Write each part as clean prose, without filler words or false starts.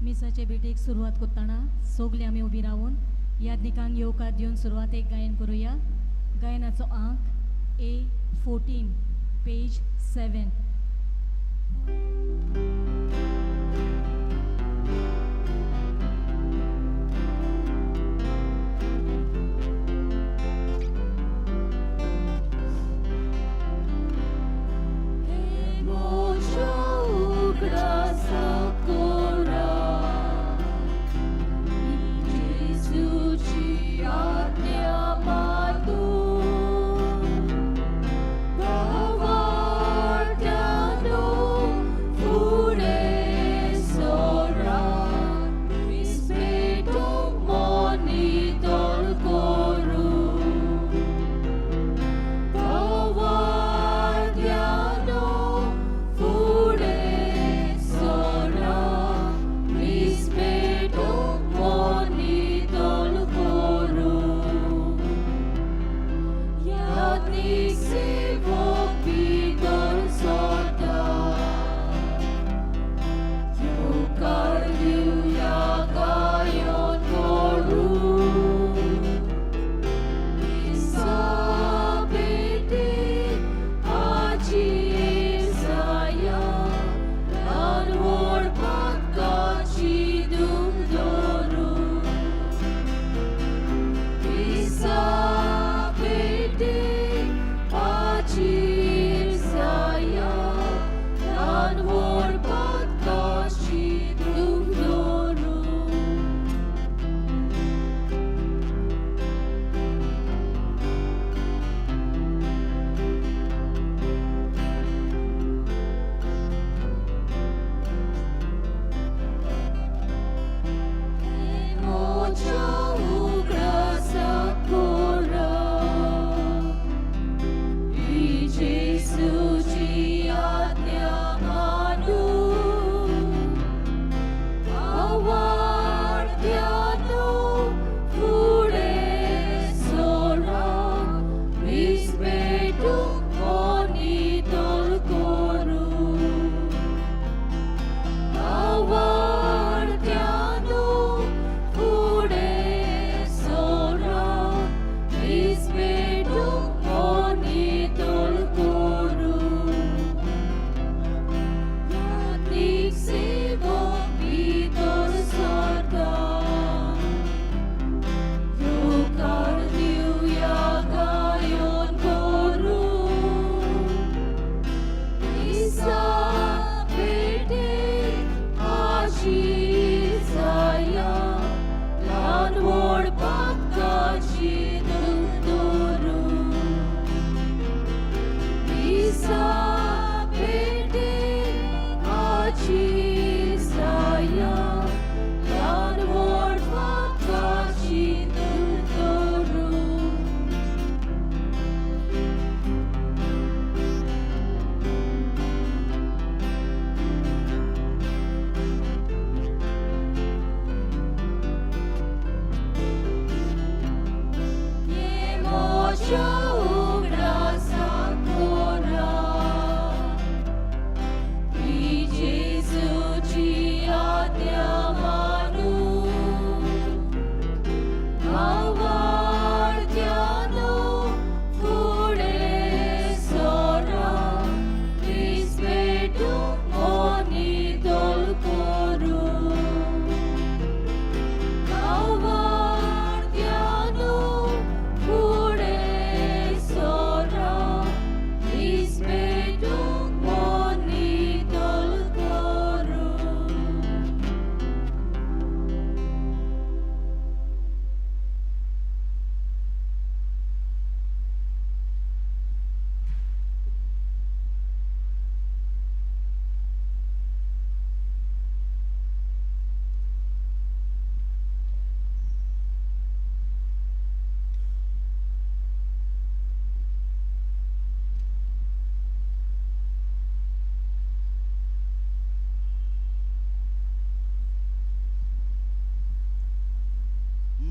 मिसाचे भेटेक सुरुवात करताना सोगले आम्ही उभी राहून या दिकांक येवकार दिवन सुरवात एक गायन करूया. गायनाचो अंक A14 पेज 7.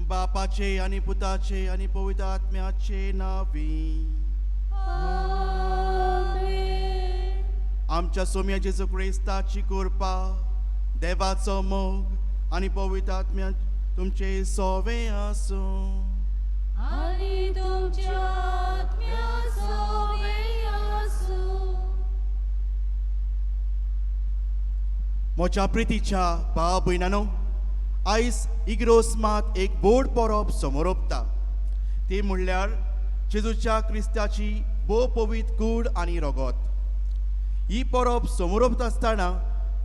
बापाचे आणि पुताचे आणि पवित्र आत्म्याचे नावी. आमच्या सोम्या जेजू क्रिस्ताची कृपा, देवाचो मोग आनी पवित्र आत्म्या तुमचे सोवे आसूं. आणि तुमच्या आत्म्यासोबे आसूं. म्हज्या प्रितीच्या भाव भयणांनो, आयज इग्रोस्मात एक बोड परब समोर ओंपता. ती म्हणल्यार जेजूच्या क्रिस्ताची भोव पवित्र कूड आनी रगत. ही परब समोर ओंपता आसतना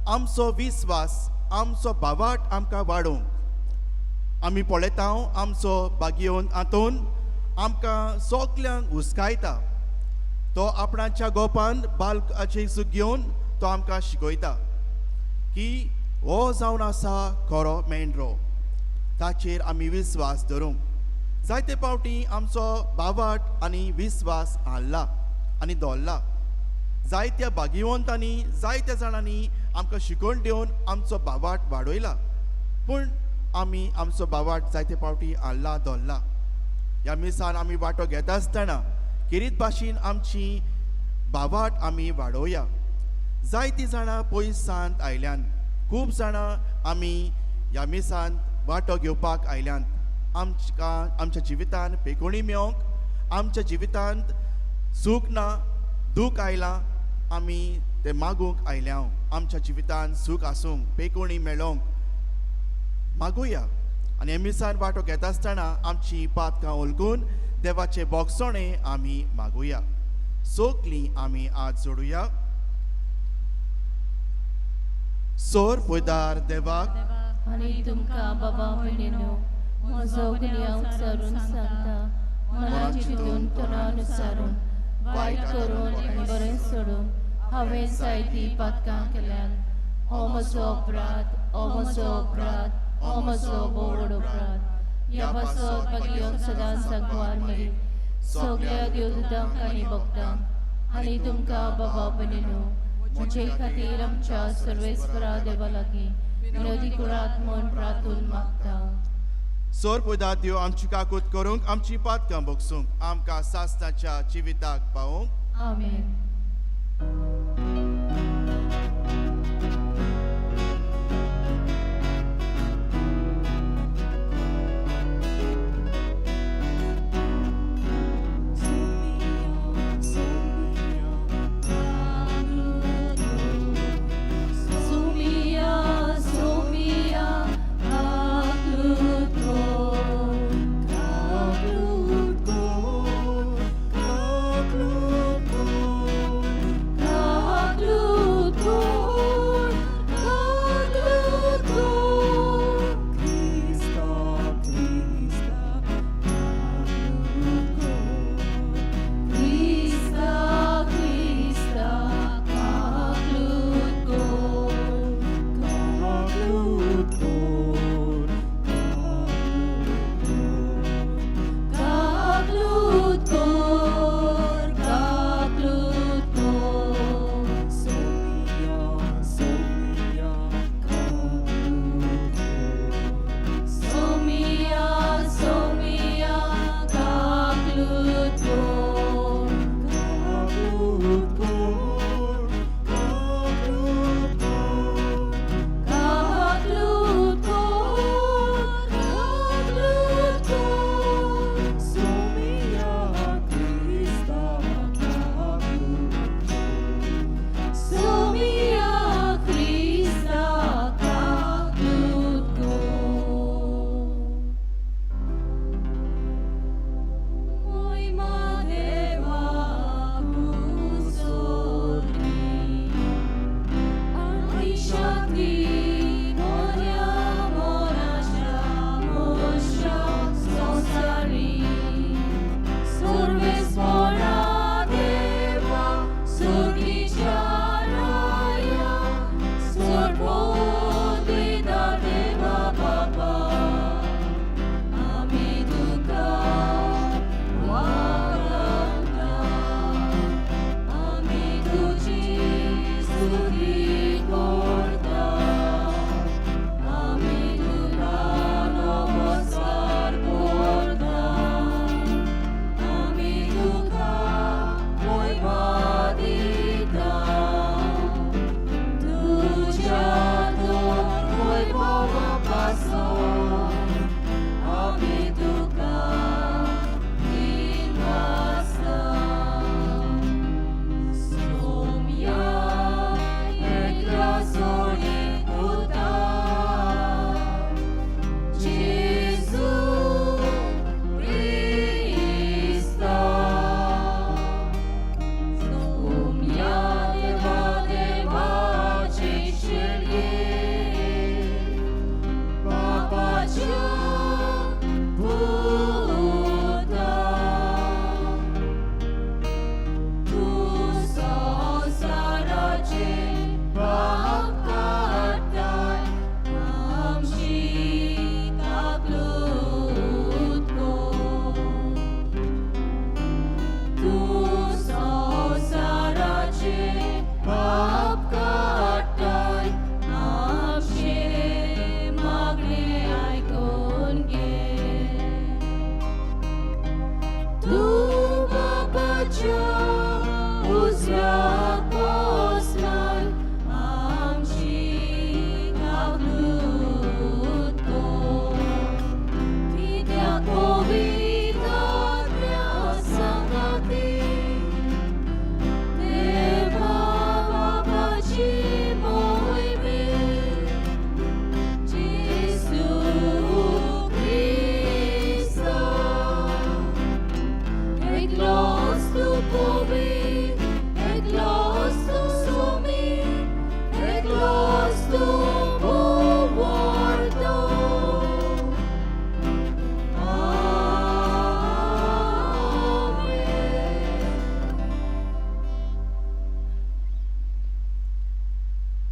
आमचो विस्वास, आमचो भावार्थ आमकां वाडोवंक आमी पळयता आमचो भाग्योन हातून आमकां सगल्यांक हुस्कायता. तो आपणाच्या गोपान बालकाची सूक घेवन तो आमकां शिकयता की हो जावन आसा खरो मेंढरो. ताचेर आमी विस्वास धरूंक जायते फावटी आमचो भावार्थ आनी विस्वास हारला आनी दवरला. जायत्या भाग्यवंतांनी जायत्या जाणांनी आमकां शिकवण दिवन आमचो भावार्थ वाडयला, पूण आमी आमचो भावार्थ जायते फावटी हारला दवरला. ह्या मिसान आमी वांटो घेता आसतना किरीत भाशेन आमची भावार्थ आमी वाडोवया. जायतीं जाणां पयस सावन आयल्यान, खूब जाणां आमी ह्या मिसान वांटो घेवपाक आयल्यान. आमच्या जिवितांत पेकोणी मेळोंक, आमच्या जिवितांत सूख ना, दूख आयलां, आमी ते मागूंक आयल्या. आमच्या जिवितांत सूख आसूंक, पेकोणी मेळोंक मागुया. आनी हे मिसान वांटो घेता आसतना आमची पातकां ओलकून देवाचे बोगसोणे आमी मागुया. सोगलीं आमी आज जोडुया. सोर पोयदार देवाक आनी तुमकां बाबा भयणीनो, म्हजो गुन्यांव उच्चारून सांगता, मनान चिंतून तोंडानुसारून वायट करून आनी बरें सोडून हांवें जायतीं पातकां केल्यान. हो म्हजो अपराध, हो म्हजो अपराध, हो म्हजो बोव व्हड अपराध. ह्या पासत भाग्योक सदांच सांगवार मेळी सगळ्या देवदूतांक आनी भक्तांक. आनी तुमकां बाबा भयणीनो, म्हजे खातीर आमच्या सर्वेस्परा देवा लागीं विनोदी कुळांत म्हूण प्रार्थून मागता. सोर पोयदार देव आमची काकूत करूंक, आमची पातकां बोगसूंक, आमकां सासणाच्या जिविताक पावोवंक. आमेन. Come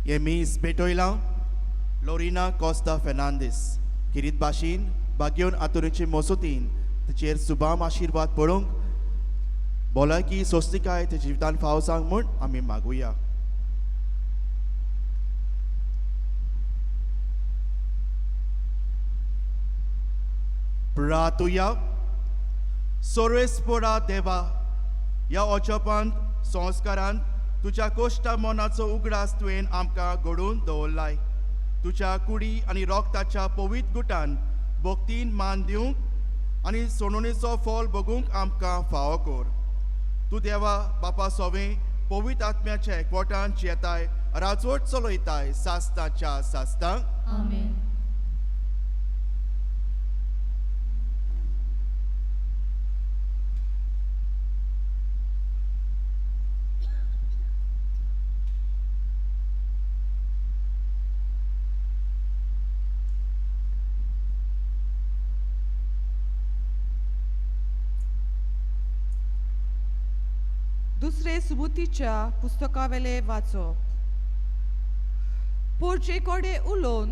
Emis Betoila, Lorena Costa Fernandez, Kirit Bashin, Bagyon Aturinchi Mosotin, Techer Subam Ashirvat Porong, Bolaki Sostika te Jivitan Fausang Mun, Ami Maguya. Pratuya, Sorespora Deva, या ओचोपांत संस्कारांत तुझ्या कोश्टा मनाचो उगडास तुवें आमकां घडोवन दवरलाय. तुझ्या कुडी आनी रोगताच्या पवित्र गुटान भक्तीन मान दिवंक आनी सोडणुणेचो फळ बगूंक आमकां फावो कर. तूं देवा बापा सोवें पवित्र आत्म्याच्या एकवटांत येताय, राजवट चलयताय सासताच्या सासतांक. आमेन. दुसरे सुबुतीच्या पुस्तकावेले वाचप. पोरचे कोडे उलोवन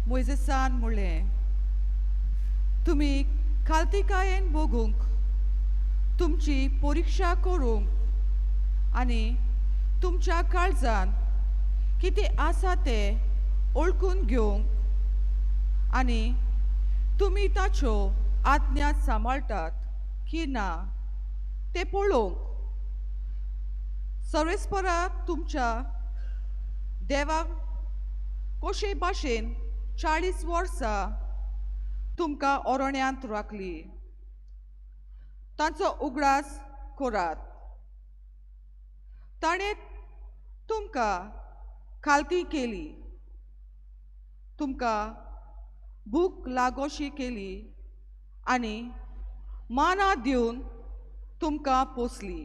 मोइजेसान म्हणलें, तुमी खालतीकायेन बगूंक, तुमची परीक्षा करूंक आनी तुमच्या काळजान कितें आसा तें ओळखून घेवंक आनी तुमी ताच्यो आज्ञा सांबाळटात की ना तें पळोवंक सर्वेस्पराक तुमच्या देवाक कशे भाशेन 40 वर्सां तुमकां ओरोण्यांत राखली. तांचो उगडास करात. ताणें तुमकां खालती केली, तुमकां भूक लागोशी केली आनी माना दिवन तुमकां पोसली.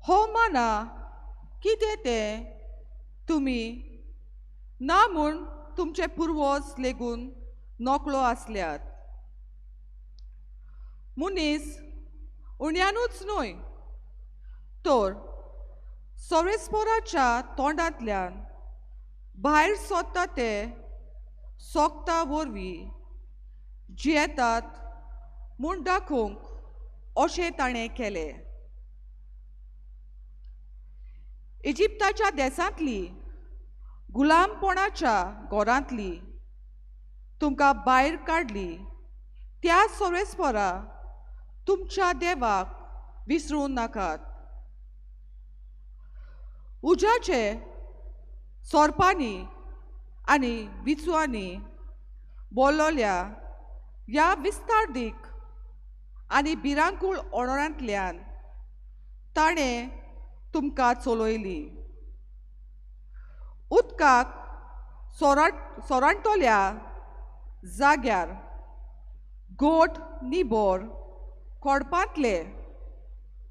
हो माना कितें तें तुमी ना म्हूण तुमचे पुर्वज लेगून नोकळो आसल्यात. मनीस उण्यानूच न्हय तर सर्वेस्पराच्या तोंडांतल्यान भायर सोदता ते सोगता वरवीं जियेतात म्हूण दाखोवंक अशें ताणें केलें. इजिप्ताच्या देसांतली गुलामपणाच्या घरांतली तुमकां भायर काडली त्या सर्वेस्परा तुमच्या देवाक विसरूं नाकात. उज्याचे सोरपांनी आनी विचवांनी बोललोल्या ह्या विस्तार्दीक आनी भिरांकूळ ओनरांतल्यान ताणें तुमकां चलयली. उदकाक सोरांतोल्या जाग्यार गोठ निबोर कोडपांतले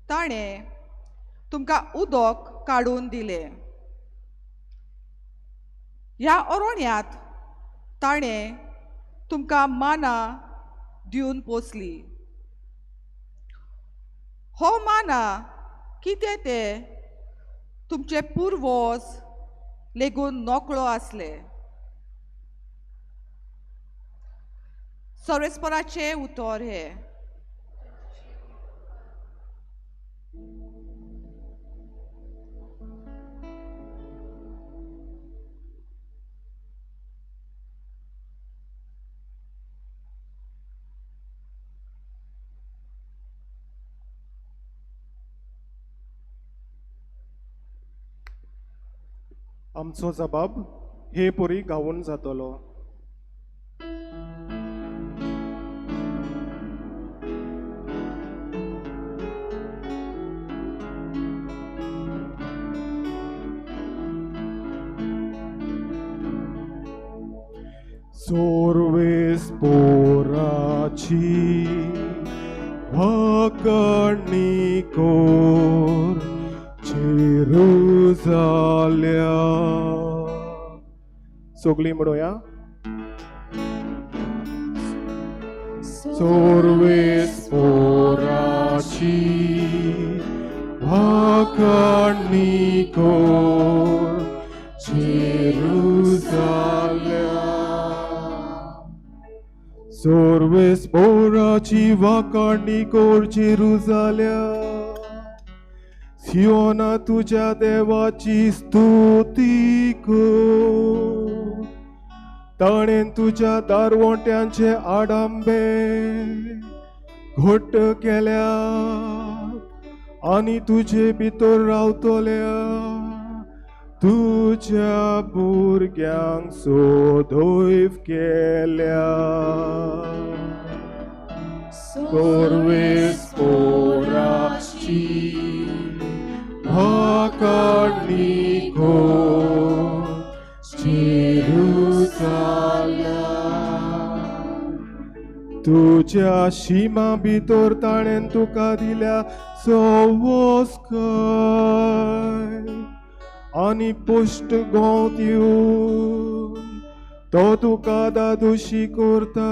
ताणें तुमकां उदक काडून दिलें. ह्या अरोण्यात ताणें तुमकां माना दिवन पोसली. हो माना कितें ते तुमचे पुर्वज लेगून नोकळो आसले. सर्वेस्पराचें उतर हे. आमचो जबाब हे पोरी गावून जातलो. सोर्वेस पोराची वाकणी कोर जेरुजाल्या. सोगली म्हणूया. सोर्वेस पोराची वाकणी कोर जेरुजाल्या. सोर्वेस पोराची वाकणी कोर जेरुजाल्या. सियोना तुझ्या देवाची स्तुती कर. ताणें तुझ्या दारवोट्यांचे आडांबे घोट्ट केल्या आनी तुझे भितर रावतल्या तुझ्या भुरग्यांक सोदोयव केल्या. सोर्वेस पोराची वाकणी कोर जेरुजाल्या. तुझ्या शिमा भितर ताणें तुका दिल्या सवस्काय आनी पोस्ट गोंत येवन तो तुका दादोशी करता.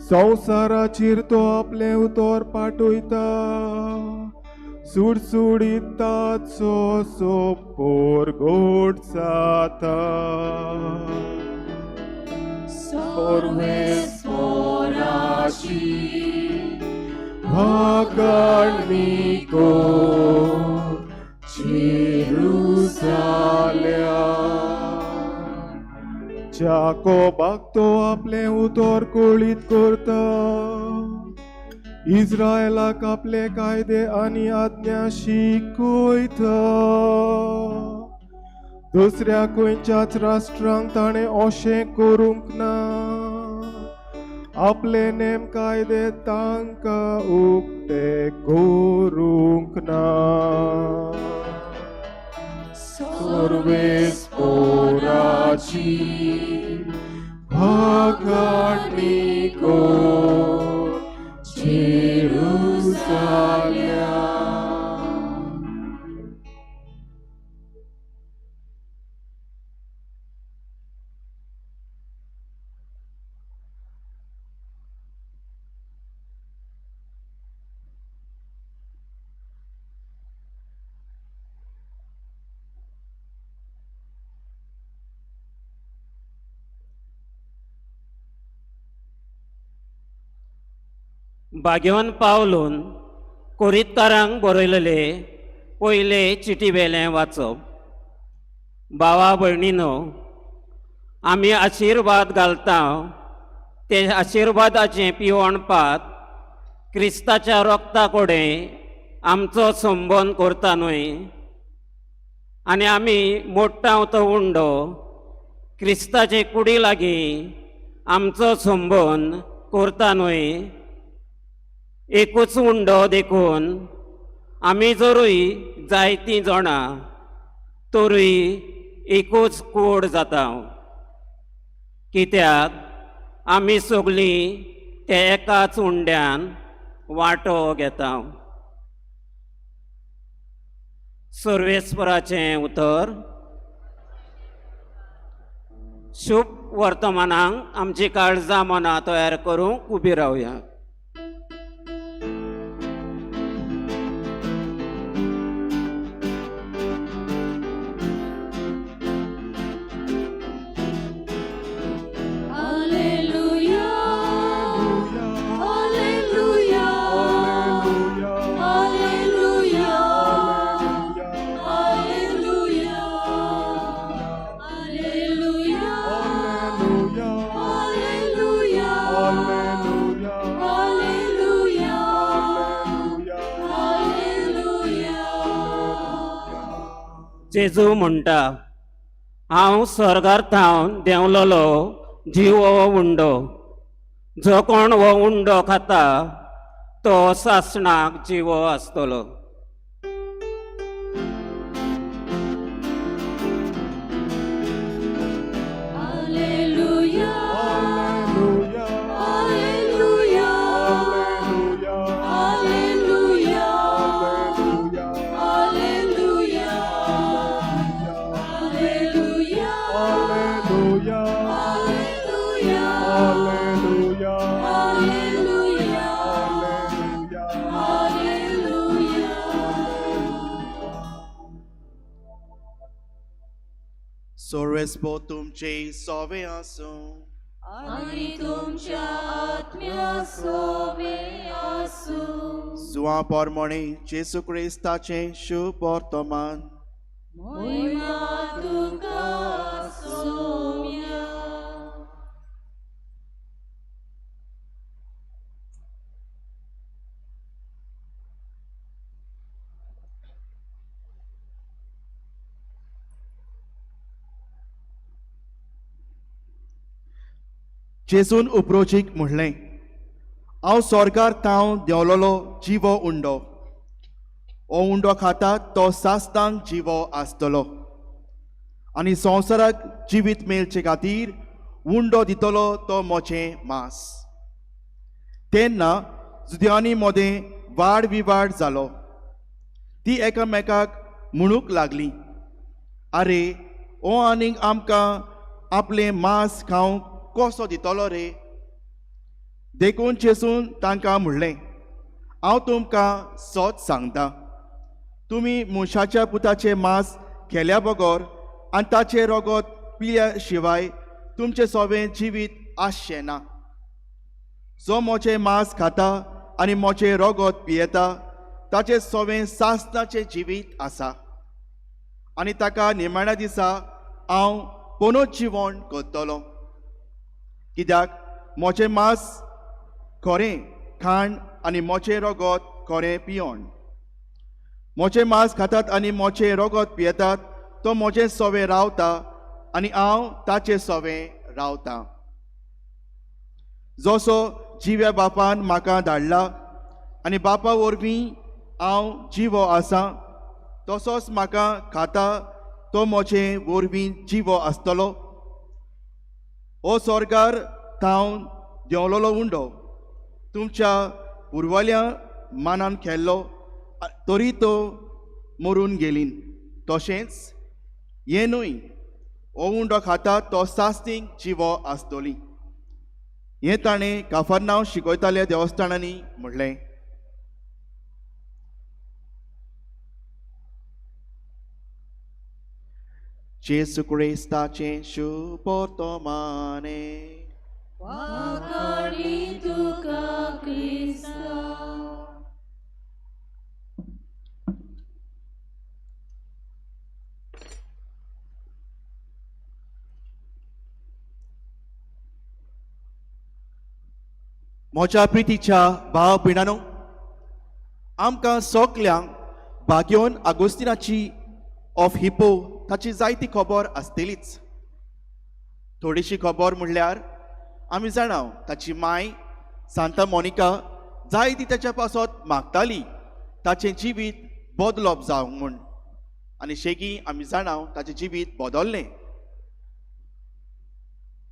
संवसाराचेर तो आपलें उतर पाठयता. सुडसुडीत ताचो सोपोर गोड जाता. सोर्वेस पोराची वाकणी कोर जेरुजाल्या. जाकोबाक तो आपलें उतर कोळीत करता. इस्रायलाक आपले कायदे आनी आज्ञा शिकयता. दुसऱ्या खंयच्याच राष्ट्रांक ताणें अशें करूंक ना. आपले नेम कायदे तांकां उक्ते करूंक ना. सोर्वेस पोराची वाकणी कोर जेरुजाल्या. भाग्यवान पावलून कोरीतकारांक बरयलेले पयले चिटी वेलें वाचप. भावा भयणीनो, आमी आशिर्वाद घालता ते आशिर्वादाचें पिवणपात क्रिस्ताच्या रोगता कोडे आमचो संबंद करता न्हय. आनी आमी मोडटा तो उंडो क्रिस्ताचे कुडी लागीं आमचो संबंद करता न्हय, एकूच उंडो देखून आमी जरूय जायतीं जाणां तरूय एकूच कूड जाता, कित्याक आमी सगळीं त्या एकाच उंड्यान वांटो घेता. सर्वेस्पराचें उतर. शुभ वर्तमानाक आमची काळजां मनां तयार करूंक उबी रावया. जेजू म्हणटा, हांव स्वर्गार थावन देंवलोलो जीव हो उंडो. जो कोण हो उंडो खाता तो सासणाक जिवो आसतलो. सर्वेस्पो तुमचे सोवे आसूं आनी तुमच्या आत्म्या सोवे आसूं. सुवां पोरमोणे जेसू क्रिस्ताचें शुभ वर्तमान. महिमा तुका सौम्या. जेसून उप्रोचीक म्हणलें, हांव स्वर्गार थावन देंवलोलो जिवो उंडो. हो उंडो खाता तो सासतांक जिवो आसतलो आनी संवसाराक जिवीत मेळचे खातीर उंडो दितलो तो मोचें मांस. तेन्ना जुद्यांनी मोदें वाड विवाड जालो. ती एकामेकाक म्हणूंक लागलीं, आरे हो आनीक आमकां आपलें मांस खावंक कसो दितलो रे. देखून जेसून तांकां म्हणलें, हांव तुमकां सच सांगता, तुमी मनशाच्या पुताचें मांस खेल्या बगर आनी ताचें रगत पिल्या शिवाय तुमचें सोवें जिवीत आसचें ना. जो मोचें मांस खाता आनी मोचें रगत पियेता ताचें सोवें सासणाचें जिवीत आसा आनी ताका निमाण्या दिसा हांव पुनर्जीवन करतलों. कित्याक मोचें मांस खरें खाण आनी मोचें रगत खरें पियोण. मोचें मांस खातात आनी मोचें रगत पियेतात तो मोचें सोवें रावता आनी हांव ताचें सोवें रावतां. जसो जिव्या बापान म्हाका धाडला आनी बापा वरवीं हांव जिवो आसां, तसोच म्हाका खाता तो मोचें वरवीं जिवो आसतलो. हो स्वर्गार थावन देंवलोलो उंडो तुमच्या पुर्वल्या मानान खेळ्ळो तरी तो मरून गेलीं. तशेंच हे न्हय, हो उंडो खाता तो सास्तीक जिवो आसतली. हें ताणें काफरनांव शिकयताल्या देवस्थानांनी म्हणलें. जेसू क्रिस्ताचें शुभ वर्तमाने. वाखाणी तुका क्रिस्ता. म्हज्या प्रितीच्या भाव भयणांनो, आमकां सगल्यांक भाग्योन आगोस्तिनाची ऑफ हिपो ताची जायती खबर आसतलीच. थोडीशी खबर म्हणल्यार आमी जाणाव ताची माय सांता मोनिका जाय ती ताच्या पासत मागताली ताचें जिवीत बदलप जावंक म्हूण आनी शेगी आमी जाणाव ताचें जिवीत बदललें.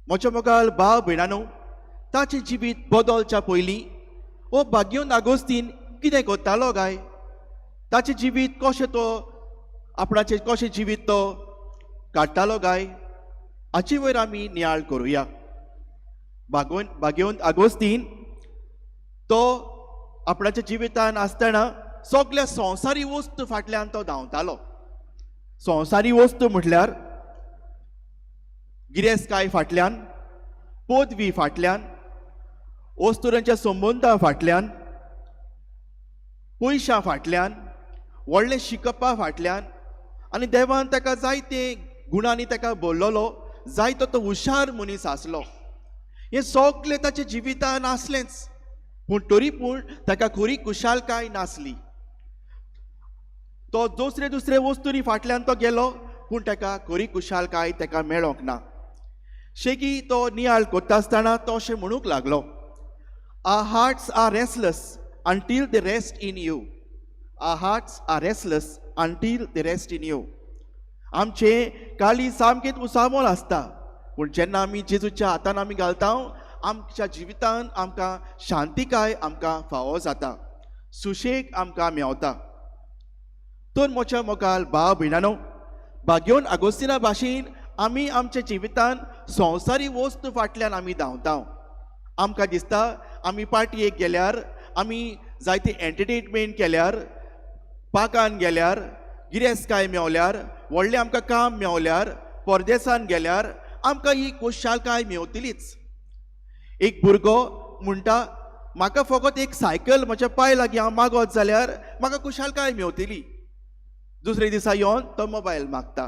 म्हज्या मोगाल भाव भयणानो, ताचें जिवीत बदलच्या पयलीं हो भाग्योन आगोस्तीन कितें करतालो काय, ताचें जिवीत कशें तो आपणाचें कशें जिवीत तो काडटालो काय हाचे वयर आमी नियाळ करुया. भाग्योन आगोस्तीन तो आपणाच्या जिवितान आसतना सगळ्या संवसारी वस्तू फाटल्यान तो धांवतालो. संवसारी वस्तू म्हटल्यार गिरेस्तकाय फाटल्यान, पदवी फाटल्यान, वस्तुरांच्या संबंदा फाटल्यान, पयशां फाटल्यान, व्हडलें शिकपा फाटल्यान आनी देवान ताका जायते गुणांनी ताका भरलेलो, जायतो तो हुशार मनीस आसलो. हें सगळें ताच्या जिवितान आसलेंच, पूण तरी पूण ताका खरी कुशालकाय नासली. तो दुसरे वस्तूंनी फाटल्यान तो गेलो, पूण ताका खरी कुशालकाय ताका मेळोंक ना. शेगी तो नियाळ करता आसतना तो अशें म्हणूंक लागलो, Our hearts are restless until they rest in you. Our hearts are restless until they rest in you. आमचे काळी सामकेंच उसामोल आसता, पूण जेन्ना आमी जेजूच्या हातान आमी घालता आमच्या जिवितान आमकां शांतीकाय आमकां फावो जाता, सुशेग आमकां मेवता. तर म्हज्या मोगाल भाव भयणानो, भाग्योन आगोस्तिना भाशेन आमी आमच्या जिवितान संवसारी वस्तू फाटल्यान आमी धांवता. आमकां दिसता आमी पार्टयेक गेल्यार, आमी जायते एंटरटेनमेंट केल्यार, पाकान गेल्यार, गिरेस्तकाय मेवल्यार, व्हडलें आमकां काम मेवल्यार, परदेसान गेल्यार आमकां ही कुशालकाय मेवतलीच. एक भुरगो म्हणटा म्हाका फकत एक सायकल म्हज्या पांय लागीं हांव मागत जाल्यार म्हाका कुशालकाय मेवतली. दुसरे दिसा येवन तो मोबायल मागता,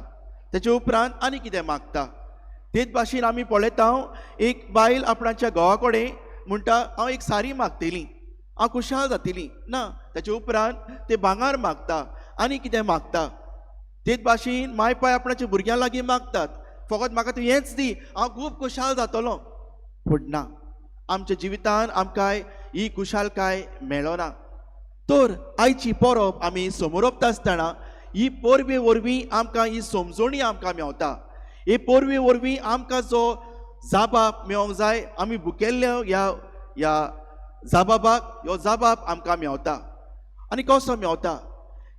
तेचे उपरांत आनी कितें मागता. तेच भाशेन आमी पळयता एक बायल आपणाच्या घोवा कडेन म्हणटा हांव एक सारी मागतली, हांव कुशाल जातली. ना, ताचे उपरांत ते भांगार मागता, आनी कितें मागता. तेच भाशेन माय पाय आपणाच्या भुरग्यां लागीं मागतात, फकत म्हाका तूं हेंच दी, हांव खूब कुशाल जातलो. पूण ना, आमच्या जिवितान आमकां ही कुशालकाय मेळना. तर आयची परब आमी समोरपता आसतना ही परबे वरवीं आमकां ही समजणी आमकां मेवता. हे परबे वरवीं आमकां जो जाबाब मेळोंक जाय, आमी भुकेल्ल्या ह्या जाबाबाक ह्यो जाबाब आमकां मेवता. आनी कसो मेवता?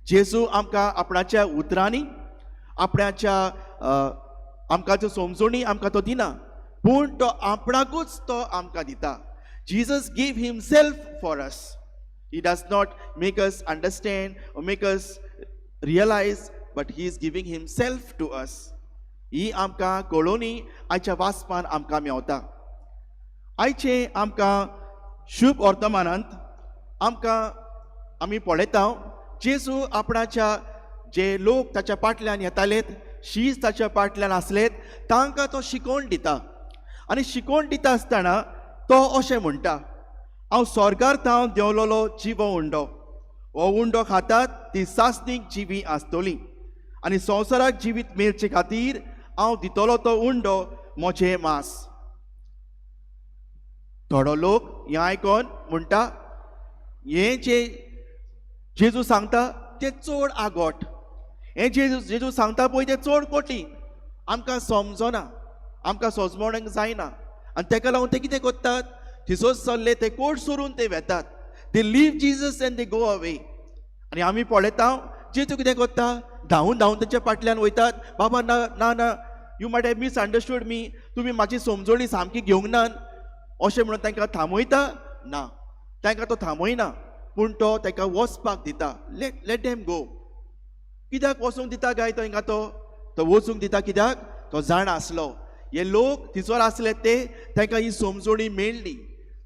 जेजू आमकां आपणाच्या उतरांनी, आपणाच्या आमकां ज्यो समजणी आमकां तो दिना, पूण तो आपणाकूच तो आमकां दिता. Jesus gave himself for us. He does not make us understand or make us realize, but he is giving himself to us. ही आमकां कळोनी आयच्या वाचपान आमकां मेवता. आयचे आमकां शुभ वर्तमानांत आमी पळयता जेजू आपणाच्या जे लोक ताच्या पाटल्यान येतालेत, शीज ताच्या पाटल्यान आसलेत, तांकां तो शिकोवन दिता. आनी शिकोवन दिता आसतना तो अशें म्हणटा, हांव स्वर्गांत हांव देंवलोलो जिवो उंडो, हो उंडो खातात ती सासणीक जिवी आसतली, आनी संवसाराक जिवीत मेळचे खातीर हांव दितलो तो उंडो म्हजें मांस. थोडो लोक हें आयकोन म्हणटा हें जे जेजू सांगता तें चड आगोट, हें जेजू सांगता पळय तें चड कठीण, आमकां समजना, आमकां समजोवंक जायना. आनी ताका लागून ते कितें करतात, थिसोच चल्ले ते कोट सोडून ते वेतात. They leave Jesus and they go away. आनी आमी पळयता जेजू कितें करता, धांवून धांवून तेच्या फाटल्यान वयतात. बाबा ना ना ना, यू मायट हॅव मिसअंडरस्टूड मी, तुमी म्हाजी समजणी सामकी घेवंक ना अशें म्हणून तांकां थांबयता. ना, तांकां तो थांबयना, पूण तो ताका वचपाक दिता. Let them go. कित्याक वचूंक दिता काय तांकां तो वचूंक दिता? कित्याक तो जाण आसलो हे लोक थिसोर आसले ते तांकां ही समजणी मेळ्ळी.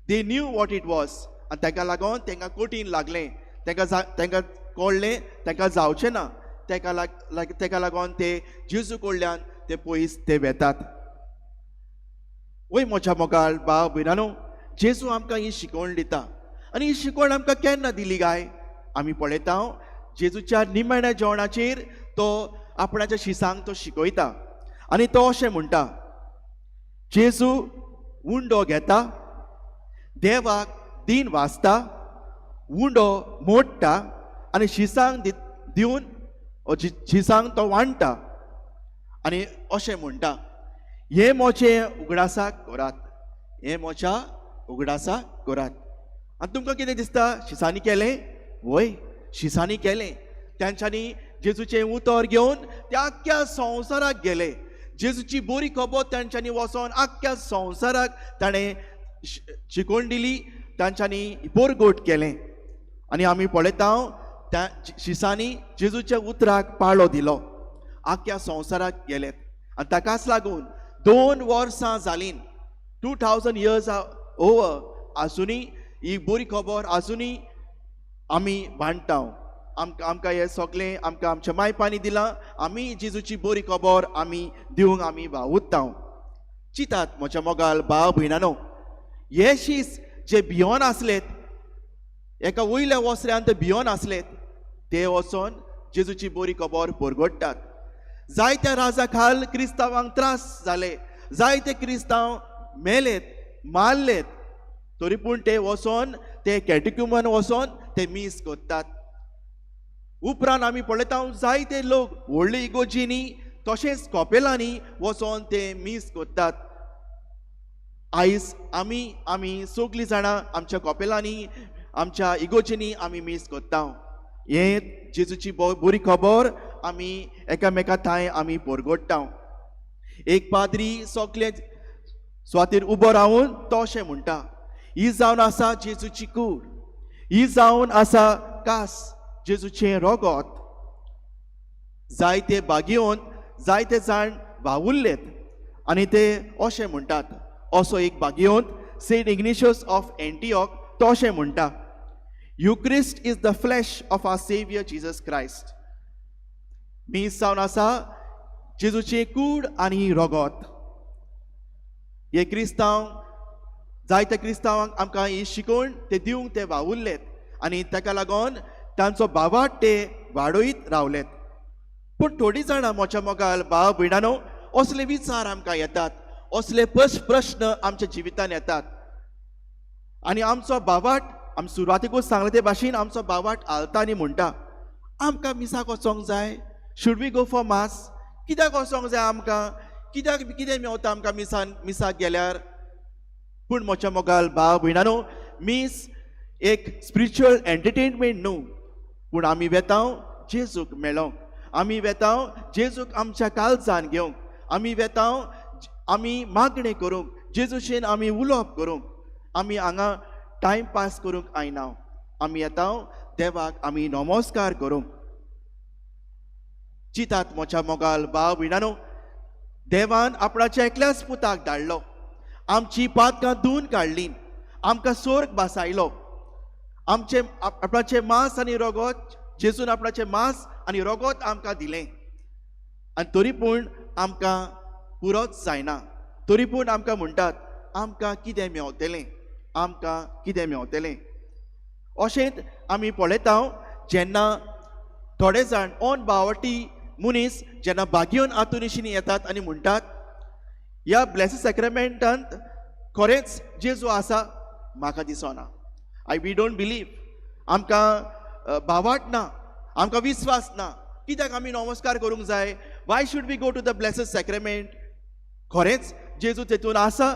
They knew what it was. आनी ताका लागून तांकां कठीण लागलें, तांकां कळ्ळें तांकां जावचें ना. ताका लागून ते जेजू कडल्यान ते पयस ते वेतात. वय म्हज्या मोगाल भाव भयणानो, जेजू आमकां ही शिकवण दिता. आनी ही शिकवण आमकां केन्ना दिली काय? आमी पळयता जेजूच्या निमाण्या जेवणाचेर तो आपणाच्या शिसांक तो शिकयता. आनी तो अशें म्हणटा, जेजू उंडो घेता, देवाक दिन वाचता, उंडो मोडटा आनी शिसांक दिवन शिसांक तो वांडटा आनी अशें म्हणटा, हे मोचे उगडासाक करात, हे मोच्या उगडासाक करात. आनी तुमकां कितें दिसता शिसांनी केलें? वय, शिसांनी केलें. तांच्यांनी जेजूचें उतर घेवन त्या आख्ख्या संवसाराक गेले. जेजूची बरी खबर तांच्यांनी वचोन आख्ख्या संवसाराक ताणें शिकोवन दिली, तांच्यांनी बोरगोट केलें. आनी आमी पळयता त्या शिसांनी जेजूच्या उतराक पाळो दिलो, आख्ख्या संवसाराक गेले. आनी ताकाच लागून 2 वर्सां जालीं, 2000 years ओवर आसुनी ही बरी खबर आसुनी आमी भांडटा. आमकां हें सगळें आमकां आमच्या मायपांनी दिलां. आमी जेजूची बरी खबर आमी दिवंक आमी वावुरता. चितात म्हज्या मोगाल भाव भयणानो, हे शीस जे भियोन आसलेत, एका वयल्या वस्र्यान ते भियोन आसलेत, ते वचोन जेजूची बरी खबर परगडटात. जायत्या राजा खाल क्रिस्तांवांक त्रास जाले, जायते क्रिस्तांव मेलेत, मारलेत, तरी पूण ते वचोन ते कॅटिक्युमान वचोन ते मीस करतात. उपरांत आमी पळयता जायते लोक व्हडली इगोजींनी तशेंच कॉपेलांनी वचोन ते मीस करतात. आयज आमी सगळीं जाणां आमच्या कॉपेलांनी आमच्या इगोजींनी आमी मीस करता. हे जेजूची बरी खबर आमी एकामेका थंय आमी परगडटा. एक पाद्री सगळे स्वातीर उबो रावन तो अशें म्हणटा, ही जावन आसा जेजूची कूड, ही जावन आसा कास जेजूचें रोगोत. जायते बागेवन जायते जाण वावुरलेत आनी ते अशें म्हणटात. असो एक बागेवन सेंट इग्नेशियस ऑफ एंटिओक तो अशें म्हणटा, Eucharist is the flesh of our saviour Jesus Christ. मीस जावन आसा जेजूचें कूड आनी रोगोत. हे क्रिस्तांव जायते क्रिस्तांवांक आमकां ही शिकोवन ते दिवंक ते वावुरलेत आनी ताका लागून तांचो भावाट ते वाडयत रावलेत. पूण थोडीं जाणां म्हज्या मोगाल भाव भयणानो, असले विचार आमकां येतात, असले प्रश्न आमच्या जिवितान येतात आनी आमचो भावाट आमी सुरवातेकूच सांगले ते भाशेन आमचो भावाट आलता आनी म्हणटा, आमकां मिसाक वचोंक जाय, should we go for mass? कित्याक वचोंक जाय आमकां? कितें मेवता आमकां मिसाक गेल्यार? पूण म्हज्या मोगाल भाव भयणानो, मीस एक स्पिरिच्युअल एंटरटेनमेंट न्हू, पूण आमी वेता जेजूक मेळोंक, आमी वेता जेजूक आमच्या काळजान घेवंक, आमी वेता आमी मागणें करूंक, जेजूचेन आमी उलोवप करूंक. आमी हांगा टायम पास करूंक आयना, आमी येता देवाक आमी नमस्कार करूंक. चितात म्हज्या मोगाल भाव भयणानो, देवान आपणाच्या एकल्याच पुताक धाडलो, आमची पातकां धुवन काडलीं, आमकां स्वर्ग बासायलो, आपणाचें मांस आनी रगत, जेजून आपणाचें मांस आनी रगत आमकां दिलें. आनी तरी पूण आमकां पुरोच जायना, तरी पूण आमकां म्हणटात आमकां कितें मेवतलें, आमकां कितें मेवतलें. अशेंच आमी पळयता जेन्ना थोडे जाण ओन भावटी मनीस जेन्ना बागेवन आतुनिशीन येतात आनी म्हणटात, ह्या ब्लेसिड सॅक्रेमेंटांत खरेंच जेजू आसा? म्हाका दिसना. We don't believe. आमकां भावाट ना, आमकां विस्वास ना. कित्याक आमी नमस्कार करूंक जाय? Why should we go to the blessed sacrament? खरेंच जेजू तेतून आसा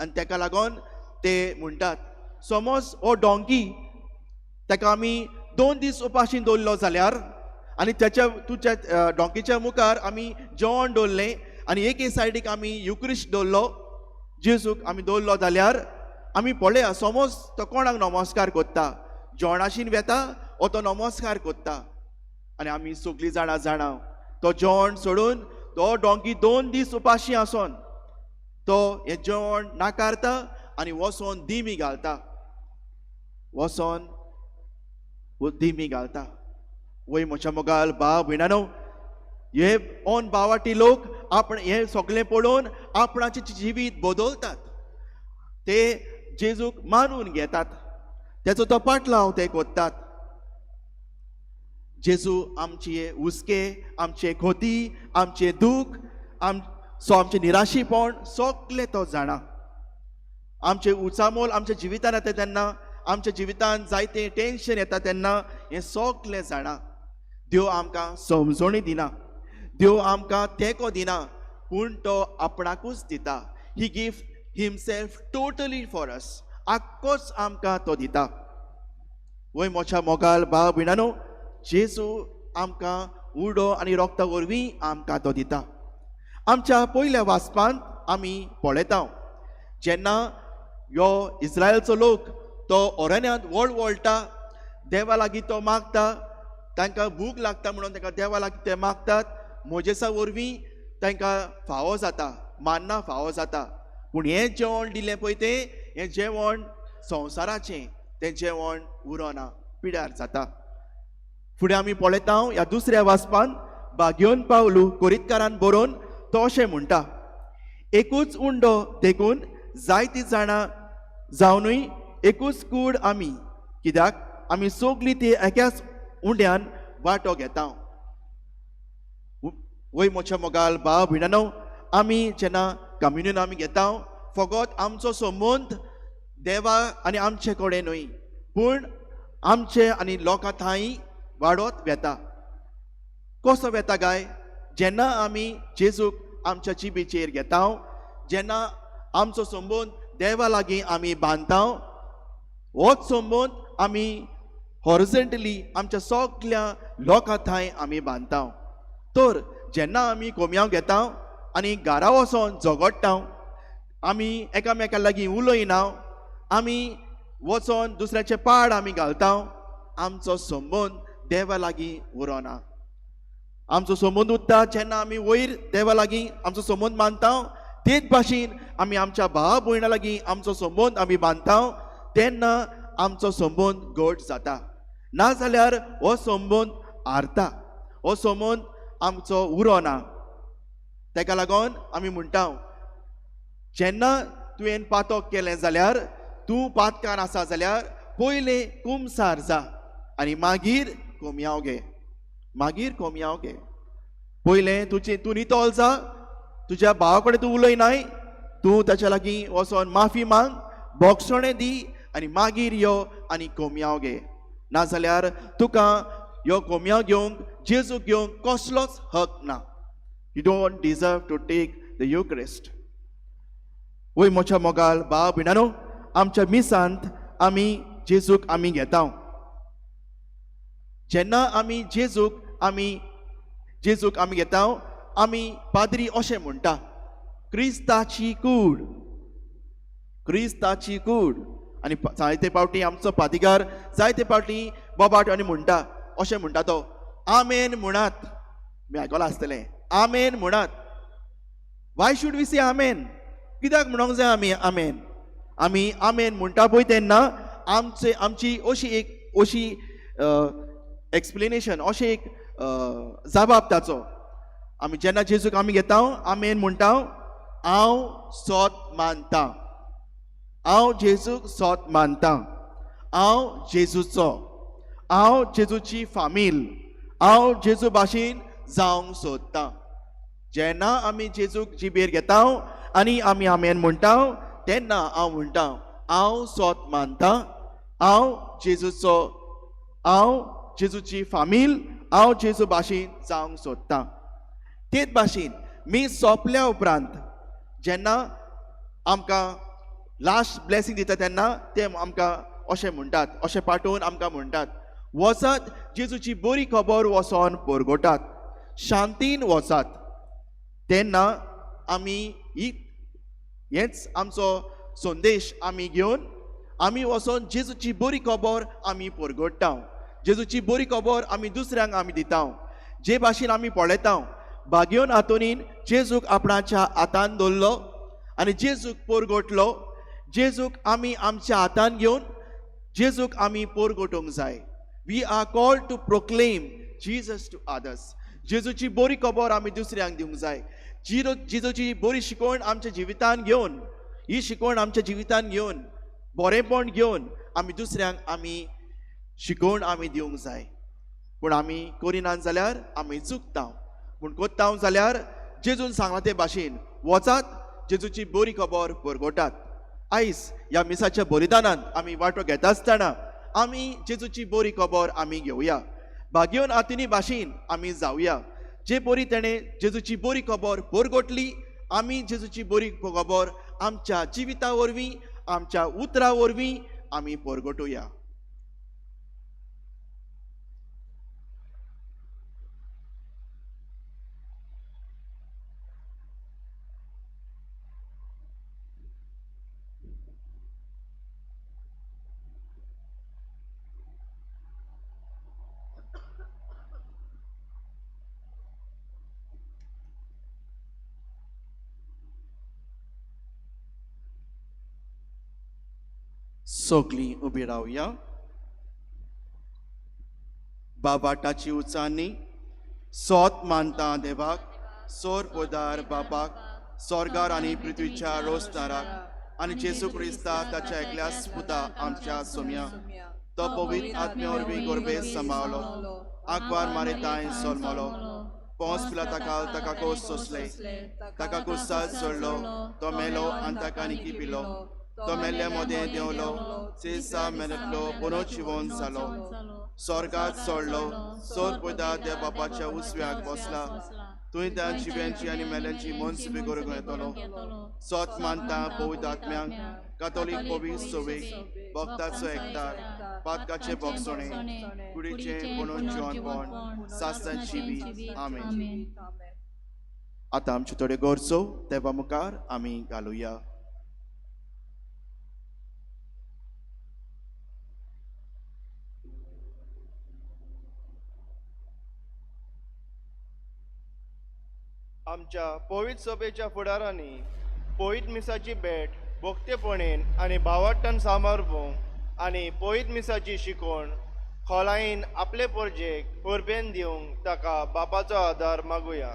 आनी ताका लागून ते म्हणटात. समज हो डॉंकी ताका आमी 2 दीस उपाशीन दवरलो जाल्यार आनी तुज्या डॉंकीच्या मुखार आमी जेवण दवरलें आनी एके सायडीक आमी युक्रिस्ट दवरलो, जेजूक आमी दवरलो जाल्यार आमी पळया, समज तो कोणाक नमस्कार करता, जेवणाशीन वेता वो तो नमस्कार करता. आनी आमी सगळीं जाणां तो जेवण सोडून तो डॉंकी 2 दीस उपाशी आसोन तो हें जेवण नाकारता आनी वचोन दिमी घालता, वचोन दिमी घालता. वय म्हज्या मोगाल भाव भयणानो, हे ओन भावाटी लोक हे सगळें पळोवन आपणाचें जिवीत बदलतात. ते जेजूक मानून घेतात, तेचो तो पाटलाव ते कोत्तात. जेजू आमचे हुस्के, आमचे खोती, आमचे दूख, सो आमचे निराशीपण सगळे तो जाणा. आमचे उचामोल आमच्या जिवितान येता तेन्ना, आमच्या जिवितान जायते टेन्शन येता तेन्ना हें सगळें जाणा. देव आमकां समजणी दिना, देव आमकां तेंको दिना, पूण तो आपणाकूच दिता. He gift himself totally for us. आख्खोच आमकां तो दिता. वय मोच्या मोगाल भाव भयणानो, जेजू आमकां उडो आनी रोगता वरवीं आमकां तो दिता. आमच्या पयल्या वाचपांत आमी पळयता जेन्ना ह्यो इस्रायलचो लोक तो अरण्यांत वळटा, देवा लागीं तो मागता, तांकां भूक लागता म्हणून तांकां देवा लागीं ते मागतात. मोजेसा वरवीं तांकां फावो जाता, मान्ना फावो जाता. पूण हें जेवण दिलें पळय तें हें जेवण संवसाराचें, तें जेवण उरोना, पिड्यार जाता. फुडें आमी पळयता ह्या दुसऱ्या वाचपान बागयोन पावलू कोरीतकारान बरोवन तो अशें म्हणटा, एकूच उंडो देखून जायतीं जाणां जावनूय एकूच कूड आमी, कित्याक आमी सगळीं ती एकाच उंड्यान वांटो घेता. वय मोच्या मोगाल भाव भयणानो, आमी जेन्ना कम्युनियन आमी घेता, फकत आमचो संबंद देवा आनी आमचे कडेन न्हय, पूण आमचे आनी लोकां थंय वाडत वेता. कसो वेता काय? जेन्ना आमी जेजूक आमच्या जिबेचेर घेता, जेन्ना आमचो संबंद देवा लागीं आमी बांदता, होच संबंद आमी हॉरिझॉन्टली आमच्या सगळ्या लोकां थंय आमी बांदता. तर जेन्ना आमी कोमयाव घेता आनी घरा वचोन झगडटा, आमी एकामेका लागीं उलयना, आमी वचोन दुसऱ्याचे पाड आमी घालता, आमचो संबंद देवा लागीं उरोना. आमचो संबंद उरता जेन्ना आमी वयर देवा लागीं आमचो संबंद बांदता, तेच भाशेन आमी आमच्या भाव भयणा लागीं आमचो संबंद आमी बांदता, तेन्ना आमचो संबंद घट जाता. नाजाल्यार हो संबंद हारता, हो संबंद आमचो उरोना. तेका लागोन आमी म्हणटा, जेन्ना तुवें पातक केलें जाल्यार, तूं पातकान आसा जाल्यार पयलें कुमसार जा आनी मागीर कोमयाव घे, मागीर कोमयाव घे. पयलें तूं नितोल जा, तुज्या भावा कडेन तूं उलयनाय, तूं ताच्या लागीं वचोन माफी माग, बोगसणें दी आनी मागीर यो आनी कोमयाव घे. नाजाल्यार तुका ह्यो कोमयाव घेवंक, जेजू घेवंक कसलोच हक ना. You don't deserve to take the Eucharist. वय मोच्या मोगाल भाव भयणानो, आमच्या मिसांत आमी जेजूक आमी घेता. जेन्ना आमी जेजूक आमी घेता, आमी पाद्री अशें म्हणटा, क्रिस्ताची कूड, क्रिस्ताची कूड. आनी जायते फावटी आमचो पातिकार जायते फावटी बोबाट आनी म्हणटा, अशें म्हणटा तो, आमेन म्हणात. मी आयकलां आसतलें, आमेन म्हणात. वाय शूड वी से आमेन? कित्याक म्हणूंक जाय आमी आमेन? आमी आमेन म्हणटा पळय तेन्ना आमची अशी एक्सप्लेनेशन, अशें एक जबाब ताचो. आमी जेन्ना जेजूक आमी घेता, आमेन म्हणटा, हांव सोत मानता, हांव जेजूक सोत मानता, हांव जेजूचो, हांव जेजूची फामील, हांव जेजू भाशेन जावंक सोदता. जेन्ना आमी जेजूक जिबेर घेता आनी आमी आमेन म्हणटा, तेन्ना हांव म्हणटा, हांव सोत मानता, हांव जेजूचो, हांव जेजूची फामील, हांव जेजू भाशेन जावंक सोदता. तेच भाशेन मी सोंपल्या उपरांत जेन्ना आमकां लास्ट ब्लेसिंग दिता तेन्ना ते आमकां अशें म्हणटात, अशें पाठोवन आमकां म्हणटात, वचत जेजूची बरी खबर वचोन परगटात, शांतीन वचात. तेन्ना आमी हेच आमचो संदेश आमी घेवन आमी वचोन जेजूची बरी खबर आमी परगट्टा. जेजूची बरी खबर आमी दुसऱ्यांक आमी दिता. जे भाशेन आमी पळयता, बागयोन हातोनीन जेजूक आपणाच्या हातान दवरलो आनी जेजूक परगटलो. जेजूक आमी आमच्या हातान घेवन जेजूक आमी परगटोवंक जाय. We are called to proclaim Jesus to others. जेजूची बरी खबर आमी दुसऱ्यांक दिवंक जाय. जेजूची बरी शिकवण आमच्या जिवितान घेवन, ही शिकवण आमच्या जिवितान घेवन, बरेपण घेवन आमी दुसऱ्यांक आमी शिकवण आमी दिवंक जाय. पूण आमी करिनात जाल्यार आमी चुकता. पूण कोत्ता जाल्यार जेजून सांगला ते भाशेन वचात जेजूची बरी खबर परगोटात. आयज ह्या मिसाच्या बलिदानांत आमी वांटो घेता आसतना आमी जेजूची बरी खबर आमी घेवया. भाग्योन आतिनी भाशेन आमी जावया. जे बरी तेणें जेजूची बरी खबर परगोटली आमी जेजूची बरी खबर आमच्या जिविता वरवीं आमच्या उतरां वरवीं आमी परगटुया. सगळीं उबी रावया. बाबाटाची उचांनी सोत मानता देवाक, सोर पोदार बापाक, स्वर्गार आनी पृथ्वीच्या रोस्ताराक आनी जेसू क्रिस्ता ताच्या एकल्या पुता आमच्या सोम्या तो पवित्र आत्म्या वरवीं गोरबे सांबाळलो, आग्वार मारिताय सोलमलो, पोंस पिलाताका ताका कोस सोंसले, ताका कुसाल सोडलो, तो मेलो आनी ताका निकी पिलो, तो मेल्ल्या मोदें देंवलो, सेसा मेनतलो पुनो जिवोन जालो, स्वर्गात सोडलो, सोर पोदा त्या बापाच्या उजव्याक बसला, तुंय त्या जिव्यांची आनी मेल्यांची मनस बी करूंक येतलो. सोत मानता पवित्र आत्म्यांक, कातोलीक पवित्र सोवेक, भक्ताचो एकतार, पातकाचे भोगसणे, कुडीचे पुनून जिवनपण, सासतांची बी. आमेन. आतां आमचे थोडे गोरचो देवा मुखार आमी घालुया. आमच्या पवित्र सभेच्या फुडारांनी पवित्र मिसाची भेट भोगतेपणेन आनी भावार्थान सांबाळूंक आनी पवित्र मिसाची शिकवण खोलायेन आपले परजेक परबेन दिवंक ताका बापाचो आदार मागुया.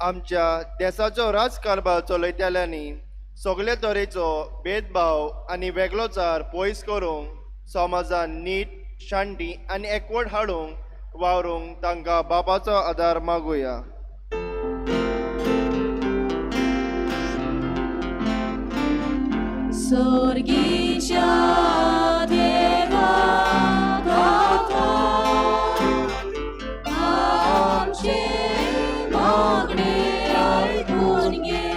आमच्या देशाचो राजकारभार चलयतल्यांनी सगळे तरेचो भेदभाव आनी वेगळोचार पयस करूंक समाजान नीट शांती आनी एकवट हाडूंक वावरूंक तांकां बापाचो आदार मागुया. स्वर्गीच्या देवा बापा, आमचे मागणे ऐकून घे.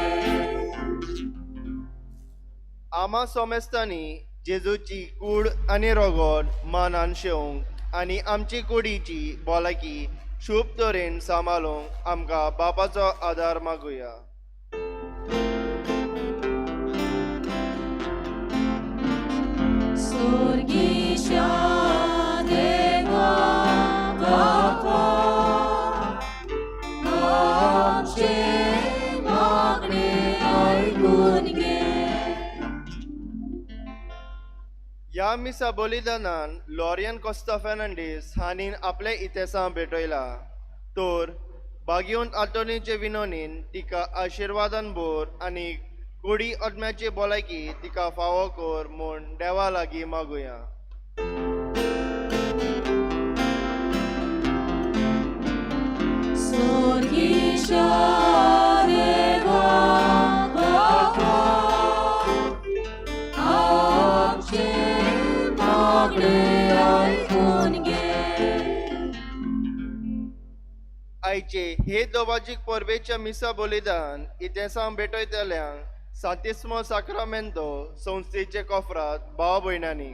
आमा सोमेस्तांनी जेजूची कूड आनी रोगोड मानान शेवंक आनी आमची कुडीची भलायकी शुभ तरेन सांबाळूंक आमकां बापाचो आदार मागुया. स्वर्गीच्या देवा बापा, आमचे मागणे ऐकून घे. ह्या मिसा बलिदानान लॉरियन कोस्ता फेर्नांडीस हांणी आपले इतिहासां भेटयला. तर भाग्योंत आंतोनीचे विनोनीन तिका आशिर्वादान भर आनी कुडी आत्म्याची भलायकी तिका फावो कर म्हूण देवा लागीं मागुया. स्वर्गीच्या देवा बापा, आमचे मागणे ऐकून घे. आयचे हे दोबाजीक परबेच्या मिसा बलिदान इतिहासां भेटयतल्यांक सांतिस्मो साक्रामेंतो संस्थेचे कोफरात भाव भयणांनी.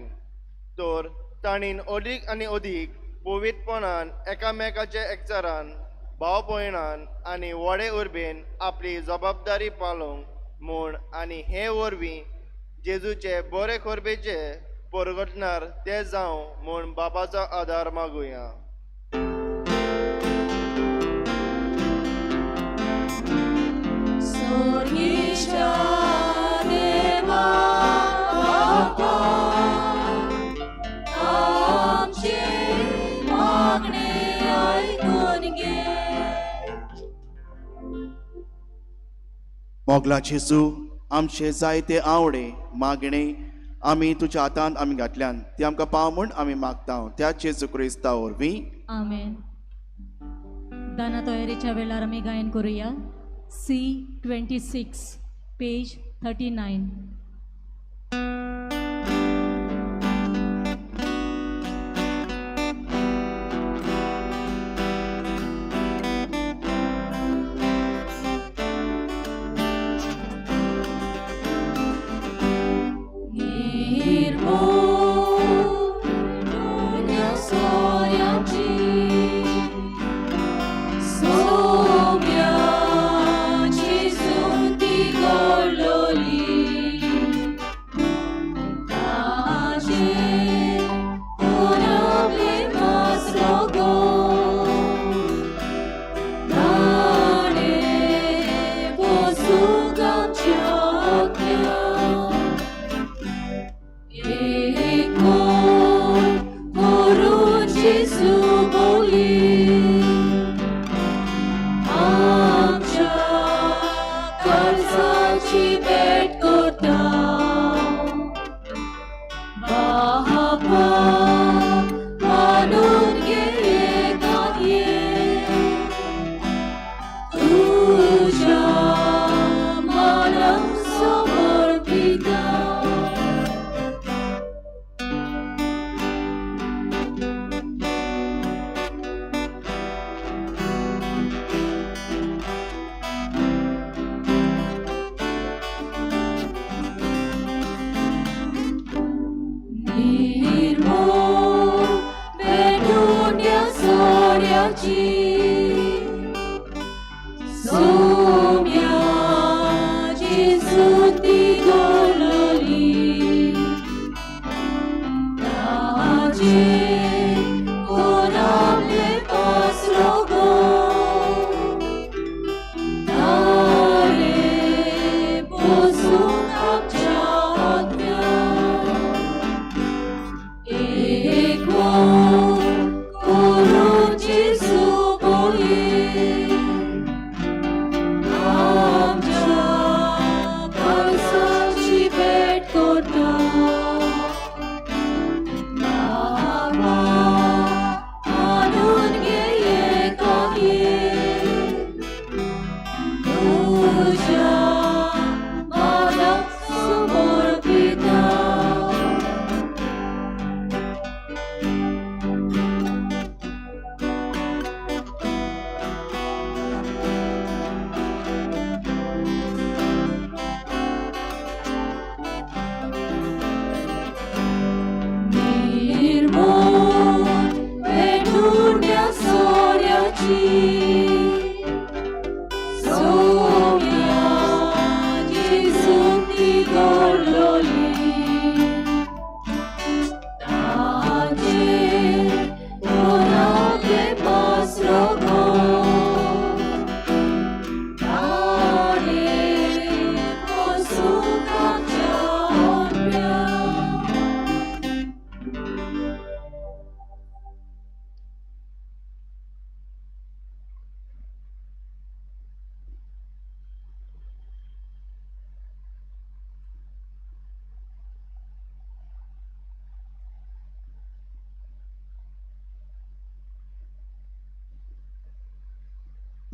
तर ताणीन अदीक आनी अदीक पवित्रपणान एकामेकाच्या एकचारान भाव भयणान आनी व्हडे उर्बेन आपली जबाबदारी पालोवंक म्हूण आनी हे वरवीं जेजूचे बरे खोरबेचे परगटणार ते जावं म्हूण बापाचो आदार मागुया. स्वर्गीच्या देवा बापा, आमचे मोगला जेजू आमचे जायते आवडे मागणे आमी तुज्या हातांत आमी घातल्यान ती आमकां पाव म्हूण आमी मागता त्या जेजू क्रिस्ता वरवीं आमेन. दाना तयारीच्या वेळार आमी गायन करूया C26 पेज 39.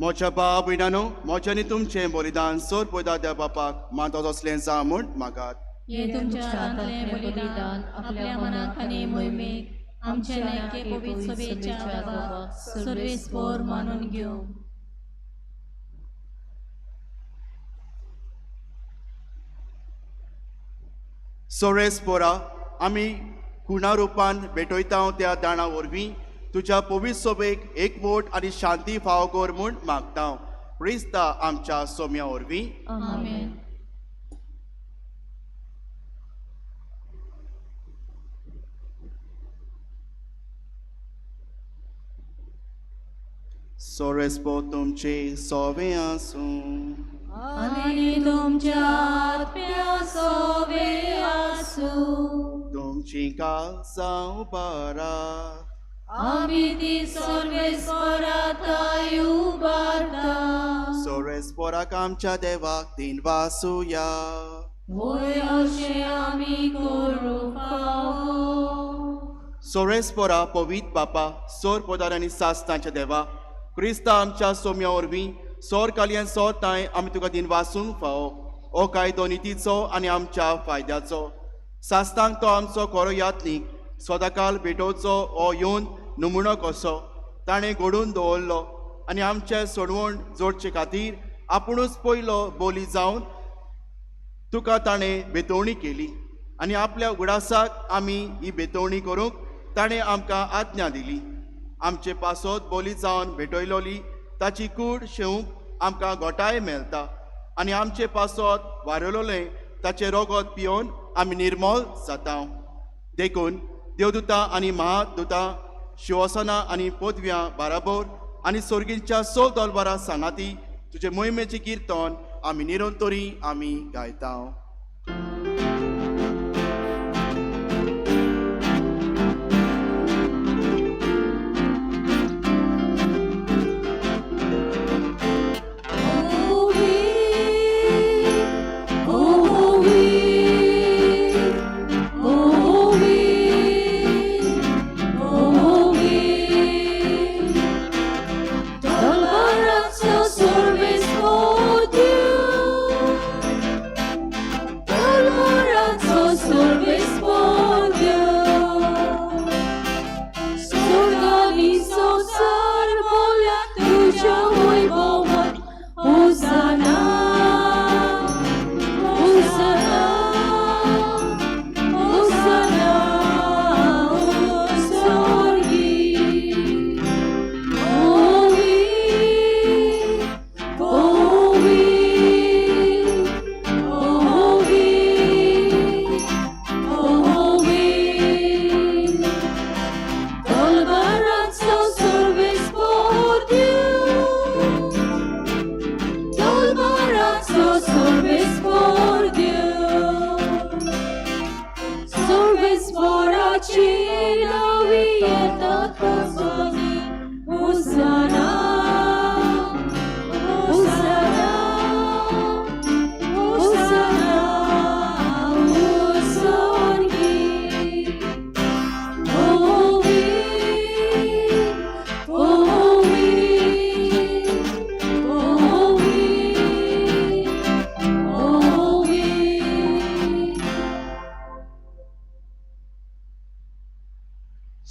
मोच्या बाब भयणानो मोच्यानी तुमचें बलिदान सोर पयदा त्या बापाक मानता असलें जा म्हूण मागात. हे तुमच्या हातांतलें बलिदान आपल्या मनाक आनी मोहिमेक आमच्या नैके पवित्र सभेच्या बाबाक सर्वेस्पर मानून घेवं. सोरेस्पोरा आमी कुणा रुपान भेटयता त्या दाणा वरवीं तुज्या पवित्र सभेक एकवट आनी शांती फाव कर म्हूण मागता. क्रिस्ता आमच्या सोम्या वरवीं आमेन. सोरेस्पो तुमचे सोवे आसूं आनी तुमच्या आत्म्या सोवे आसूं. तुमची काळजां बारा आमी ती सर्वेस्पराताय उबारता. सोरे सोरेस्पोराक आमच्या देवाक दिन वासुया. होय अशें आमी करूंक फावो. सोरेस्पोरा पवित बापा सोर पोदार आनी सासतांच्या देवा क्रिस्ता आमच्या सोम्या वरवीं सोर कालयें सोर ताय आमी तुका दिन वासूंक फावो. ओ कायदो नितीचो आनी आमच्या फायद्याचो. सासतांक तो आमचो कोरो यात्नीक सदाकाल भेटोवचो हो येवन नमुनो कसो ताणें घडोवन दवरलो आनी आमचे सोडवण जोडचे खातीर आपुणूच पयलो बोली जावन तुका ताणें बेतवणी केली आनी आपल्या उगडासाक आमी ही बेतवणी करूंक ताणें आमकां आज्ञा दिली. आमचे पासत बोली जावन भेटयलोली ताची कूड शेवंक आमकां गोठाय मेळटा आनी आमचे पासत वारयलोलें ताचें रोगत पिवन आमी निर्मळ जाता. देखून देवदूतां आनी महादूतां शिवसना आनी पदव्यां बाराबोर आनी सोर्गींच्या सोल दोलबारां सांगाती तुजे मोहिमेची किर्तन आमी निरंतरी आमी गायता.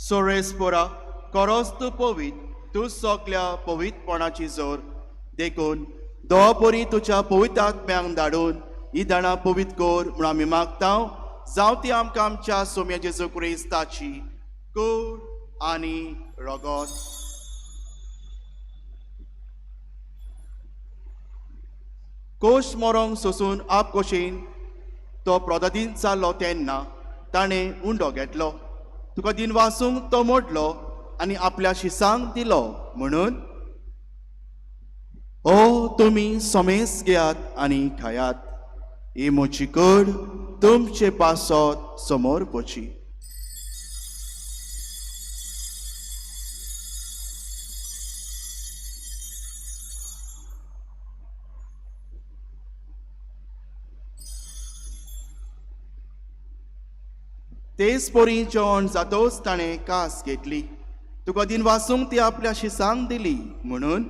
सोरेस्पोरा कोरोस तूं पवित तूं सगल्या पवितपणाची जोर. देखून दोपरी तुज्या पवित्र आत्म्यांक धाडून ही दाणां पवित कोर म्हूण आमी मागता. जावं ती आमकां आमच्या सोम्या जेजू क्रिस्ताची कूड आनी रगत. कोश मोरोंक सोसून आप कोशेन तो प्रदादीन जाल्लो तेन्ना ताणें उंडो घेतलो. तुका दिन वासूंक तो मोडलो आनी आपल्या शिसांक दिलो म्हणून ओ तुमी सोमेस घेयात आनी खायात. ही म्हजी कूड तुमचे पासत समोर पोची. तेच पोरी जेवण जातोच ताणें कास घेतली. तुका दिन वासूंक ती आपल्या शिसांक दिली म्हणून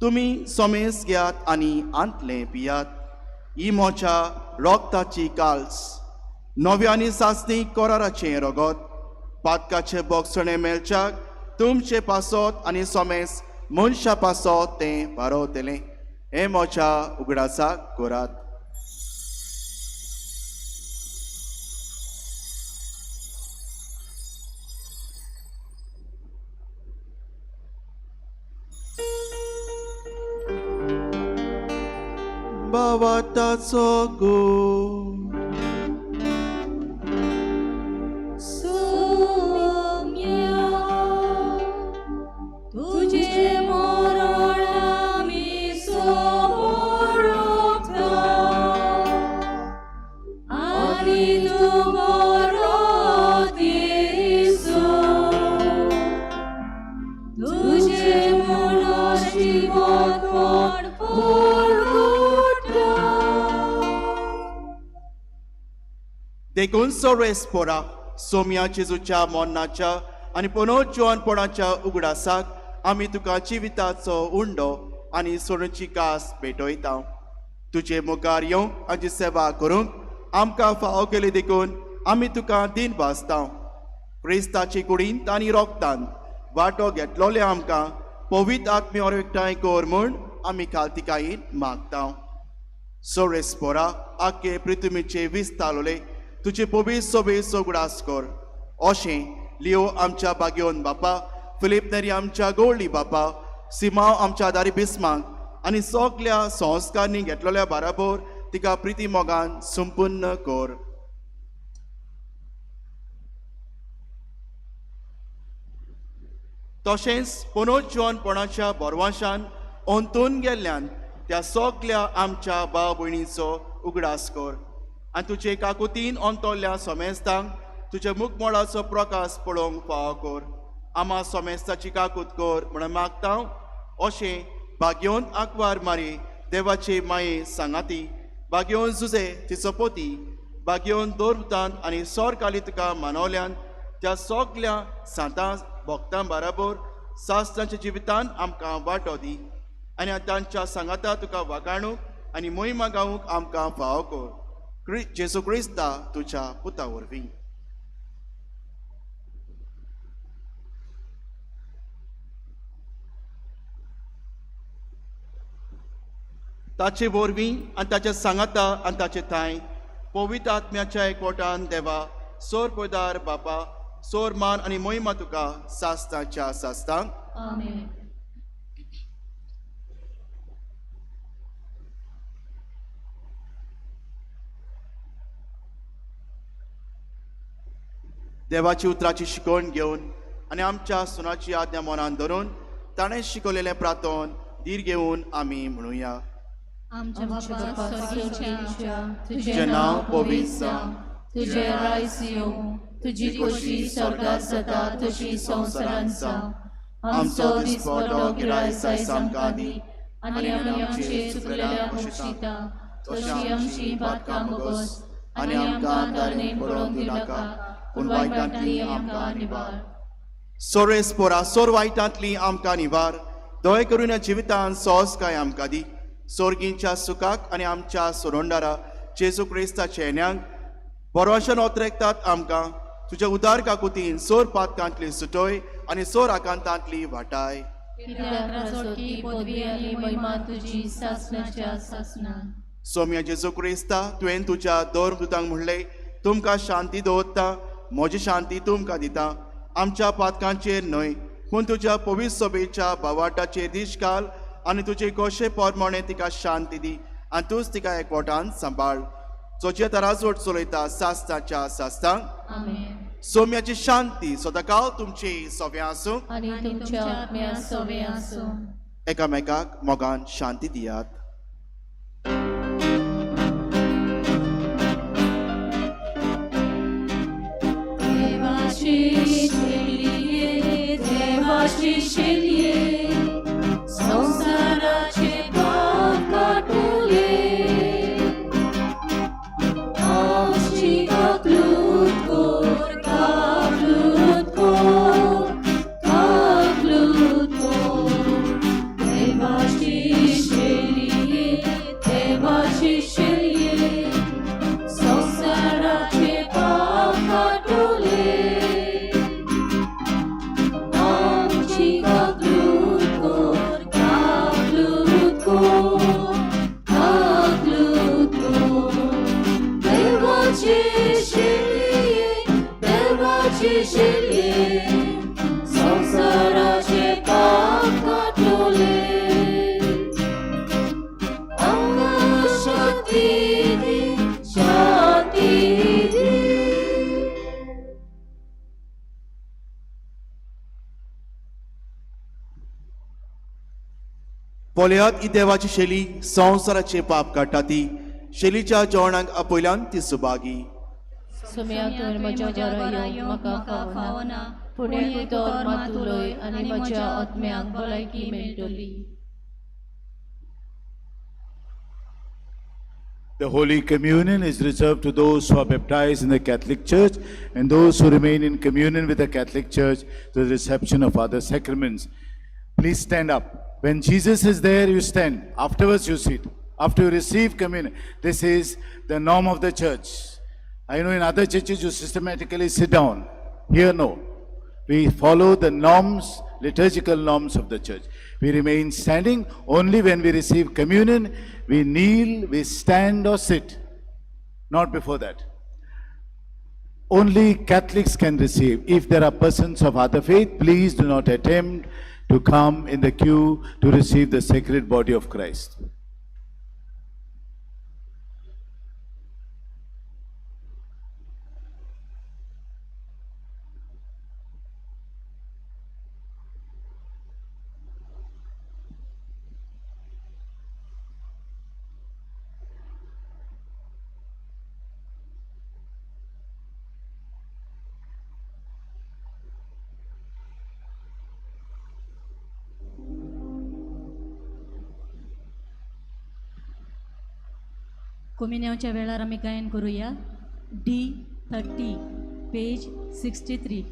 तुमी सोमेस घेयात आनी आंतले पियात. ही मोच्या रोगताची काल्स नव्या आनी सासणी कोराराचें रगत पातकाचे बोगसणे मेलच्याक तुमचे पासत आनी सोमेस मनशा पासत तें बारोवतलें. हें मोच्या उगडासाक कोरात. बावाताचो गूण तुझे मरण आमी समोर आनी तुमरो देसो तुझे मनाशी कोण पुरगुटा देखून सोरेस्पोरा सोम्या जेजूच्या मोन्नाच्या आनी पुनरुज्जीवनपणाच्या उगडासाक आमी तुका जिविताचो उंडो आनी सोडूची कास भेटयता. तुजे मुखार येवंक हाची सेवा करूंक आमकां फाव केली देखून आमी तुका दिन भासता. क्रिस्ताची कुडींत आनी रोगतांत वांटो घेतलोले आमकां पवित्र आत्म्यावर एकठांय कर म्हूण आमी खालतिकायेन मागता. सोरेस्पोरा आख्खे पृथ्वीचे विस्तारलोले तुजे पवित्र सोबेचो उगडास कर. अशें लिओ आमच्या बागेवन बापा, फिलीप नेरी आमच्या गोळी बापा, सिमाव आमच्या दारी बिस्मांक आनी सगल्या संस्कारांनी घेतलेल्या बाराबर तिका प्रिती मोगान संपूर्ण कर. तशेंच पुनरुज्जीवनपणाच्या बोरवाशान अंतून गेल्ल्यान त्या सगल्या आमच्या भाव भयणीचो उगडास कर. आनी तुजे काकुतीन अंतोल्ल्या सोमेस्तांक तुज्या मुखमोळाचो प्रकाश पळोवंक फाव कर. आमा सोमेस्ताची काकूत कर म्हणून मागता. अशें भाग्योन आंकवार मारी देवाचे माये सांगाती, भाग्योन झुजे तिचो पोती, भाग्योन दोरतान आनी सोर काली तुका मानवल्यान त्या सगल्या सांतां भक्तां बाराबर सासणाच्या जिवितान आमकां वांटो दी आनी तांच्या सांगाता तुका वागाणूक आनी मोहिमा गावूंक आमकां फाव कर. जेसू क्रिस्ता तुज्या पुता वरवीं. ताचे वरवीं आनी ताच्या सांगाता आनी ताचे थाय पवित्र आत्म्याच्या एकवटान देवा सोर पदार बापा सोर मान आनी मोहिमा तुका सासतांच्या सासतांक. आमेन. देवाची उतराची शिकवण घेवन आनी आमच्या सुनाची आज्ञा मनान धरून ताणें शिकवलेलें प्रार्थन धीर घेवन आमी म्हणुया. आमच्या बापा स्वर्गीच्या तुजें नांव पवित्र जावं, तुझे रायस येवं, तुजी खोशी स्वर्गात जाता तशी संवसारांत जावं. आमचो दिसपटो गिरायक आयज आमकां दी आनी आमचे चुकलेल्या पोशिता तशी आमची बातकां बोगस आनी आमकां तारणें पडोवंक दिनाका पूण वायटांतली आमकां निवार. सोरेस्पोरा सोर वायटांतली आमकां निवार. दय करून ह्या जिवितांत सोंसकाय आमकां दी. सोर्गींच्या सुखाक आनी आमच्या सोरोंडारा जेजू क्रिस्ताचे येण्याक बरोवशान ओतरेकतात आमकां तुज्या उदार काकुतीन सोर पातकांतली सुटोय आनी सोर आकांतांतली वाटाय. कित्याक राजोटी पदवी आनी महिमा तुजी सासणाच्या सासणान. सोम्या जेजू क्रिस्ता तुवें तुज्या दोर दुतांक म्हणलें तुमकां शांती दवरता, म्हजी शांती तुमकां दिता. आमच्या पातकांचेर न्हय पूण तुज्या पवित्र सोबेच्या भावाटाचेर दिश घाल आनी तुजे कोशे पोरमोणे तिका शांती दी आनी तूंच तिका एकवटान सांबाळ. जोचे तराजोड चलयता सासतांच्या सासतांक. आमेन. सोम्याची शांती सदांकाळ तुमची सोव्या आसूं आनी तुमच्या आत्म्या सोवे आसूं. एकामेकाक मोगान शांती दियात. देवाची शेलये, देवाची शेलये, संसाराचे पाप काटुले. आमची काकलूत कोर, काकलूत कोर, काकलूत कोर. देवाची शेलये, देवाची शेलये, संसाराचे पाप काटुले. आमची काकलूत कोर, काकलूत कोर, काकलूत कोर. देवाची शेलये, देवाची शेलये, संसाराचे पाप काटुले. आमकां शांती दी, शांती दी. पळयात ही देवाची शेली संवसाराचे पाप काडटा ती. शेलीच्या जेवणाक आपयल्यान ती सुभागी. सुम्या तर म्हज्या घरा येवंक म्हाका फावना पूण एक दोर मात उलय आनी म्हज्या आत्म्याक भलायकी मेळटली. The Holy Communion is reserved to those who are baptized in the Catholic Church and those who remain in communion with the Catholic Church to the reception of other sacraments. Please stand up. When Jesus is there, you stand. Afterwards, you sit. After you receive communion, this is the norm of the church. I know in other churches you systematically sit down. Here, no. We follow the norms, liturgical norms of the church. We remain standing only when we receive communion. We kneel, we stand or sit. Not before that. Only Catholics can receive. If there are persons of other faith, please do not attempt to come in the queue to receive the sacred body of Christ. कोमिन्याच्या वेळार आमी गायन करूया D30 page 63.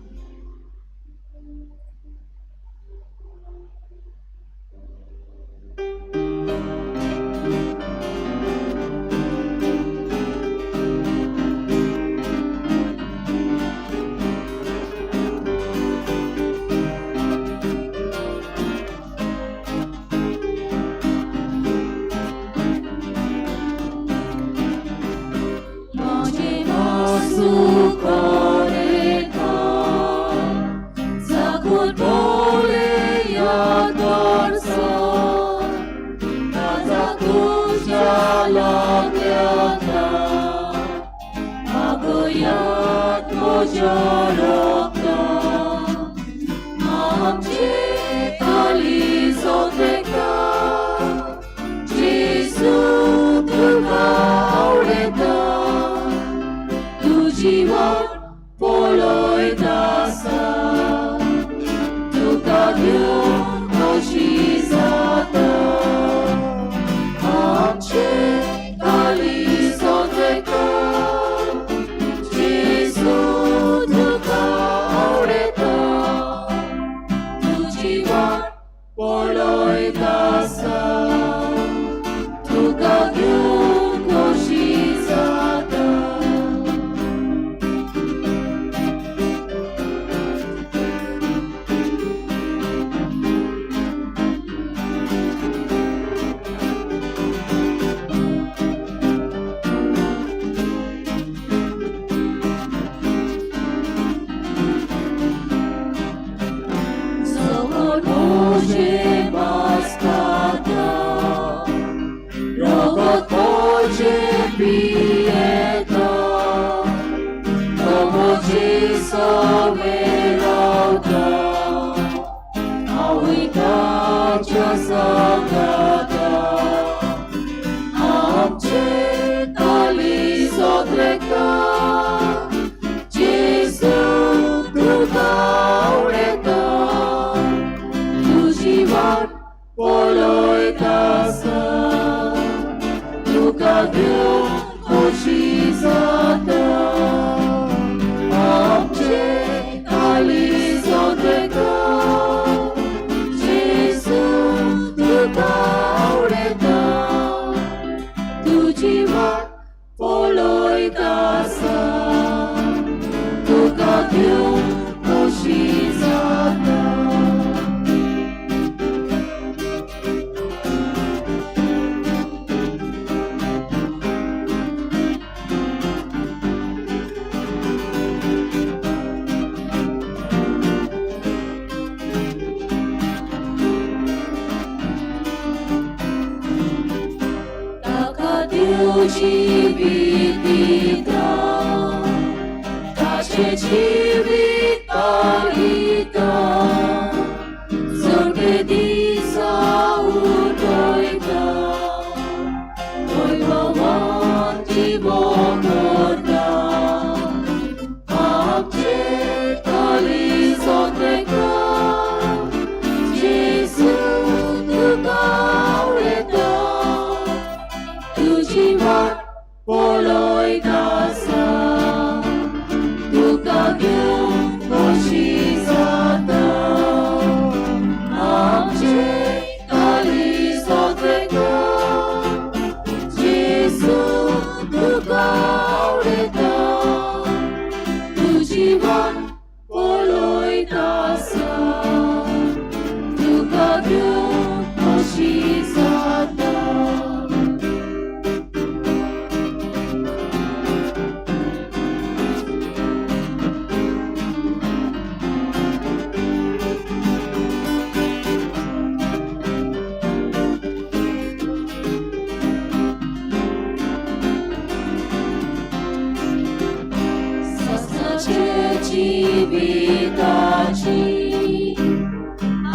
जिविताची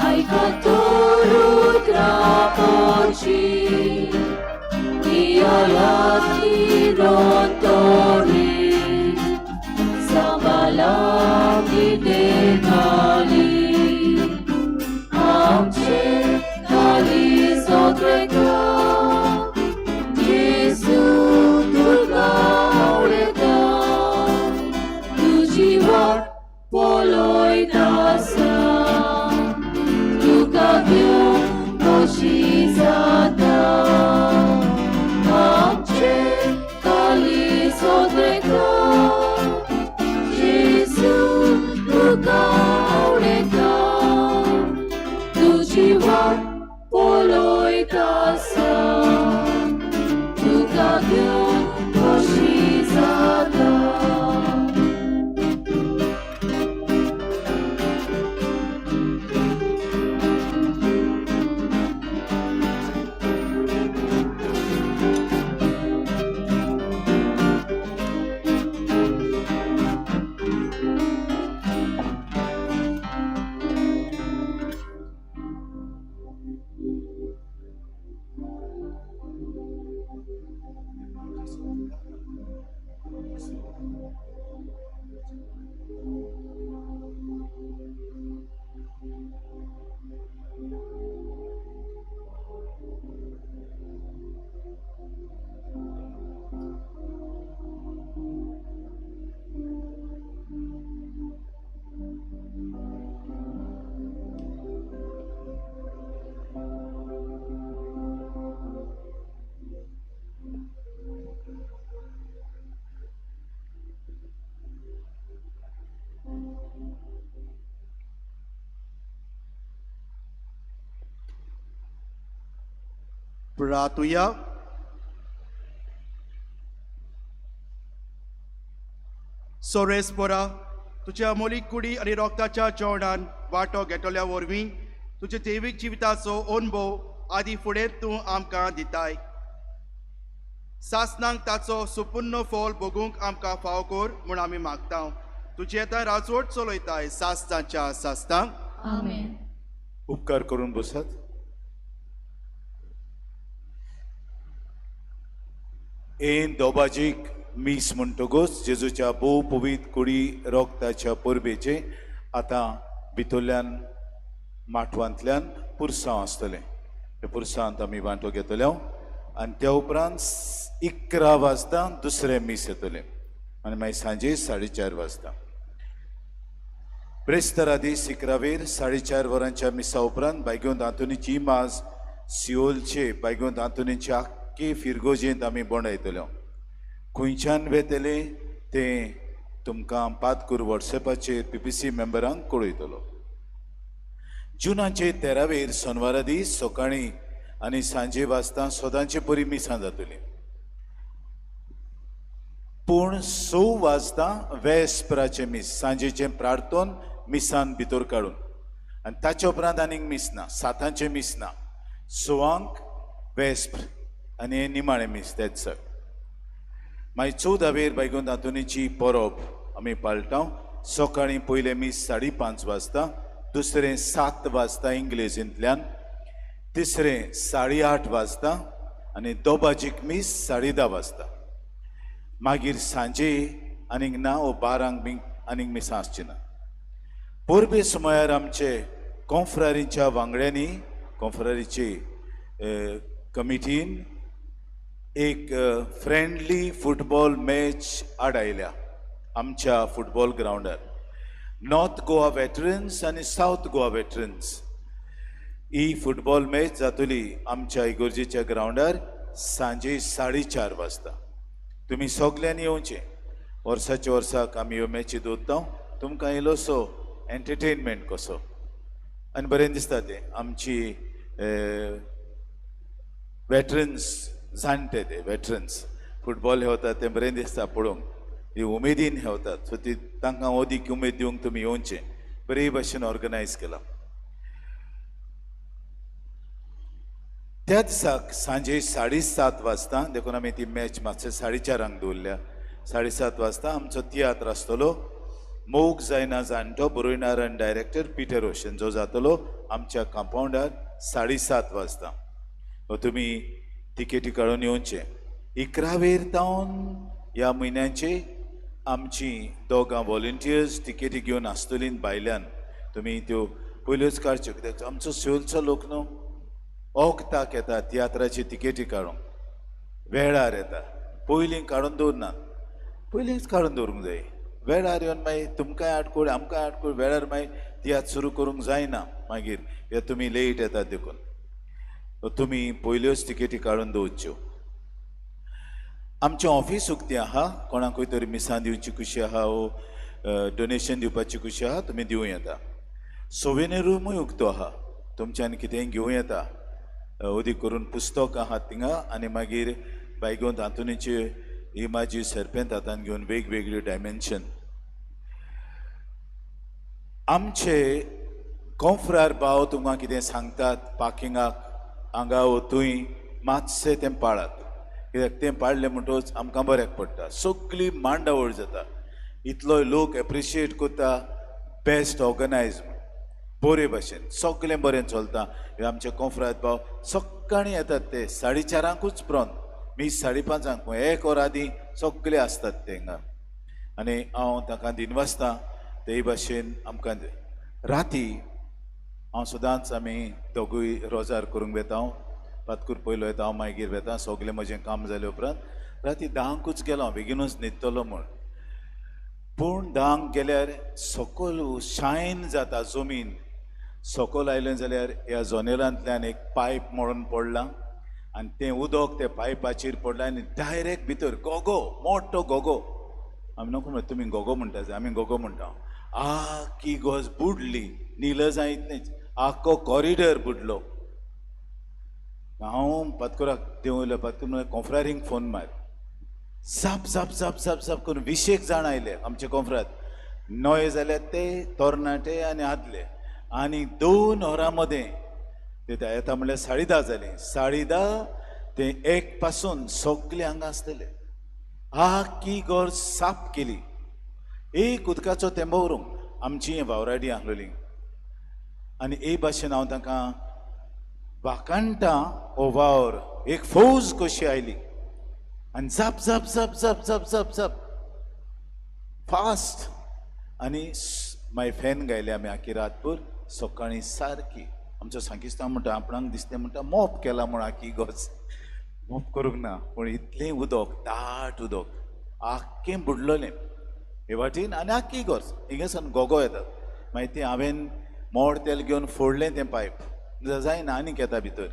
आयकतो रुद्रापोची इयलाती रोंतोरी समालाती देखाली आमचे खाली सोत्रेका Jesu तुका आवडता तुझी वाट पळयता आसा तुका घेवन खोशी जाता आमचे खाली सोत्रेका Jesu तुका आवडता तुझी वाट पळयता आसा तुका घेवन खोशी जाता प्रार्थूया. सोरेस्पोरा तुझ्या मोलीक कुडी आणि रोगताच्या जेवणान वांटो घेतल्या वरवीं तुझ्या दैवीक जिविताचो अनुभव आदी फुडें तूं आमकां दिताय. सासनांक ताचो सुपूर्ण फॉल बगूंक आमकां फाव कर म्हूण आमी मागता. तुजे येता राजवट चलयताय सासतांच्या सासतांक. आमेन. उपकार करून बसात. एन दोबाजीक मीस म्हणटकूच जेजूच्या भोव पवित्र कुडी रोगताच्या परबेचे आतां भितरल्यान माटवांतल्यान पुरसांव आसतलें. त्या पुरसांत आमी वांटो घेतलो आनी त्या उपरांत 11 वाजता दुसरें मीस येतलें आनी मागीर सांजे 4:30 वाजता. ब्रेस्तारा दीस 11वेर 4:30 वरांच्या मिसा उपरांत बायगेवन दांतुनीची माज सिओलचे बायगेवन दांतुनीचे आख्खे फिरगोजेंत आमी बोंडयतल्यो. खंयच्यान वेतले तें तुमकां पातकूर वॉट्सॅपाचेर PPC मेंबरांक कळयतलो. जुनाचे 13वेर सोनवारा दीस सकाळीं आनी सांजे वाजता सोदांचे परी मिसां जातलीं. पूण 6 वाजता वेस्पराचे मीस सांजेचे प्रार्थोन मिसान भितर काडून आनी ताचे उपरांत आनीक मीस ना. 7 मीस ना. 6 वेस्प्र आनी हे निमाणें मीस तेच सर. मागीर 14वेर बायगून दांतुनीची परब आमी पाळटाव. सकाळीं पयलें मीस 5:30 वाजता, दुसरें 7 वाजता इंग्लेजींतल्यान, तिसरें 8:30 वाजता आनी दोबाजीक मीस 10:30 वाजता. मागीर सांजे आनीक ना वो 12 बी आनीक मिसां आसची ना. परबे सुमार आमचे कॉन्फ्रारीच्या वांगड्यांनी कॉन्फ्रारीचे कमिटीन एक फ्रेंडली फुटबॉल मॅच आडायल्या आमच्या फुटबॉल ग्राउंडार. नॉर्थ गोवा वेटरन्स आनी साउथ गोवा वेटरन्स ही फुटबॉल मॅच जातली आमच्या इगोर्जेच्या ग्राउंडार सांजे 4:30 वाजता. तुमी सगल्यांनी येवचें. वर्साच्या वर्साक आमी ह्यो मॅची दवरता. तुमकां इल्लोसो एंटरटेनमेंट कसो आनी बरें दिसता तें. आमची वेटरन्स जाणटे ते वेटरन्स फुटबॉल खेळटात तें बरें दिसता पळोवंक. ती उमेदीन खेळटात. सो ती तांकां अदीक उमेद दिवंक तुमी येवचें. बरे भशेन ऑर्गनायज केला. त्या दिसाक सांजे 7:30 वाजता देखून आमी ती मॅच मातशें 4:30 दवरल्या. 7:30 वाजता आमचो तियात्र आसतलो. मोग जायना जाणटो बरोयणार आनी डायरेक्टर पिटर ओशन जो जातलो आमच्या कंपाऊंडार 7:30 वाजता. तुमी तिकेटी काडून येवचे. 11 तावन ह्या म्हयन्याचे आमची दोगां व्हॉलंटियर्स तिकेटी घेवन आसतलीं भायल्यान. तुमी त्यो पयल्योच काडच्यो कित्याक आमचो सिओलचो लोक न्हू ओगताक येता तियात्राची तिकेटी काडूंक, वेळार येता. पयलीं काडून दवरनात, पयलींच काडून दवरूंक जाय. वेळार येवन मागीर तुमकांय आडकोळ आमकांय आडकोळ वेळार मागीर तियात्र सुरू करूंक जायना. मागीर हे तुमी लेट येतात देखून तुमी पयल्योच तिकेटी काडून दवरच्यो. आमचें ऑफिस उक्तें आहा. कोणाकूय तरी मिसां दिवची कुशी आहा वो डोनेशन दिवपाची कुशी आहा तुमी दिवं येता. सोवेनिरूय उक्तो आहा. तुमच्यान कितेंय घेवं येता. उदीक करून पुस्तक आहात थिंगा आनी मागीर बायगोन तातूंतची इमाजी सरपेंत हातान घेवन वेगवेगळी डायमेन्शन. आमचे कॉन्फ्रार भाव तुमकां कितें सांगतात पार्किंगाक हांगा वतूय मातशें तें पाळात. कित्याक तें पाळलें म्हणटच आमकां बऱ्याक पडटा. सगळी मांडावळ जाता. इतलोय लोक एप्रिशिएट करता. बेस्ट ऑर्गनायज बरे भाशेन सगळें बरें चलता. हे आमचे कॉन्फ्रार भाव सकाळीं येतात ते 4:30 प्रोन मी 5:30 1 वर आदीं सगळे आसतात ते हिंगा. आनी हांव ताका दिनवासता ते भाशेन आमकां राती हांव सदांच आमी दोगूय रोजार करूंक वेता. हांव पातकूर पयलो येता, हांव मागीर वेता. सगळें म्हजें काम जाले उपरांत राती 10ंकूच गेलो हांव बेगीनूच न्हिदतलो म्हूण. पूण 10ंक गेल्यार सकयल शायन जाता जमीन. सकयल आयलें जाल्यार ह्या जनेलांतल्यान एक पायप मोडून पडला आनी तें उदक त्या पायपाचेर पडलां आनी डायरेक्ट भितर गोगो मोठो गोगो. आमी नको म्हणटा तुमी गोगो म्हणटा आमी गोगो म्हणटा. आख्खी गोज बुडली. नील जायत न्ही आख्खो कॉरिडर बुडलो. हांव पातकुराक देंवयलो. पातकूर म्हणलें कॉन्फ्रारींक फोन मार. जाप जाप जाप जाप जाप करून 20 जाण आयले आमचे कॉन्फ्रात. नोय जाल्यार ते तरणाटे आनी आदले आनी 2 वरां मदें ते येता म्हणल्यार 10:30 जालीं. 10:30 ते 1 पासून सगळे हांगा आसतले. आख्खी गोर साफ केली. एक उदकाचो तेंबो व्हरूंक आमची वावराडी आहलोली. आनी हे भाशेन हांव ताका वाकाणटा हो वावर एक फौज कशी आयली आनी झप झप झप झप झप झप झप फास्ट. आनी मागीर फॅन गायले आमी आख्खी रातभर. सकाळीं सारकी आमचो सांकिस्तान म्हणटा आपणाक दिसता म्हणटा मोप केला म्हूण आख्खी गोज. मोप करूंक ना पूण इतलें उदक दाट उदक आख्खें बुडलोलें हे वाटेन आनी आख्खी गोज हिंगासान गोगो येतात. मागीर तें हांवें मोड तेल घेवन फोडलें तें पायप. जायना आनीक येता भितर.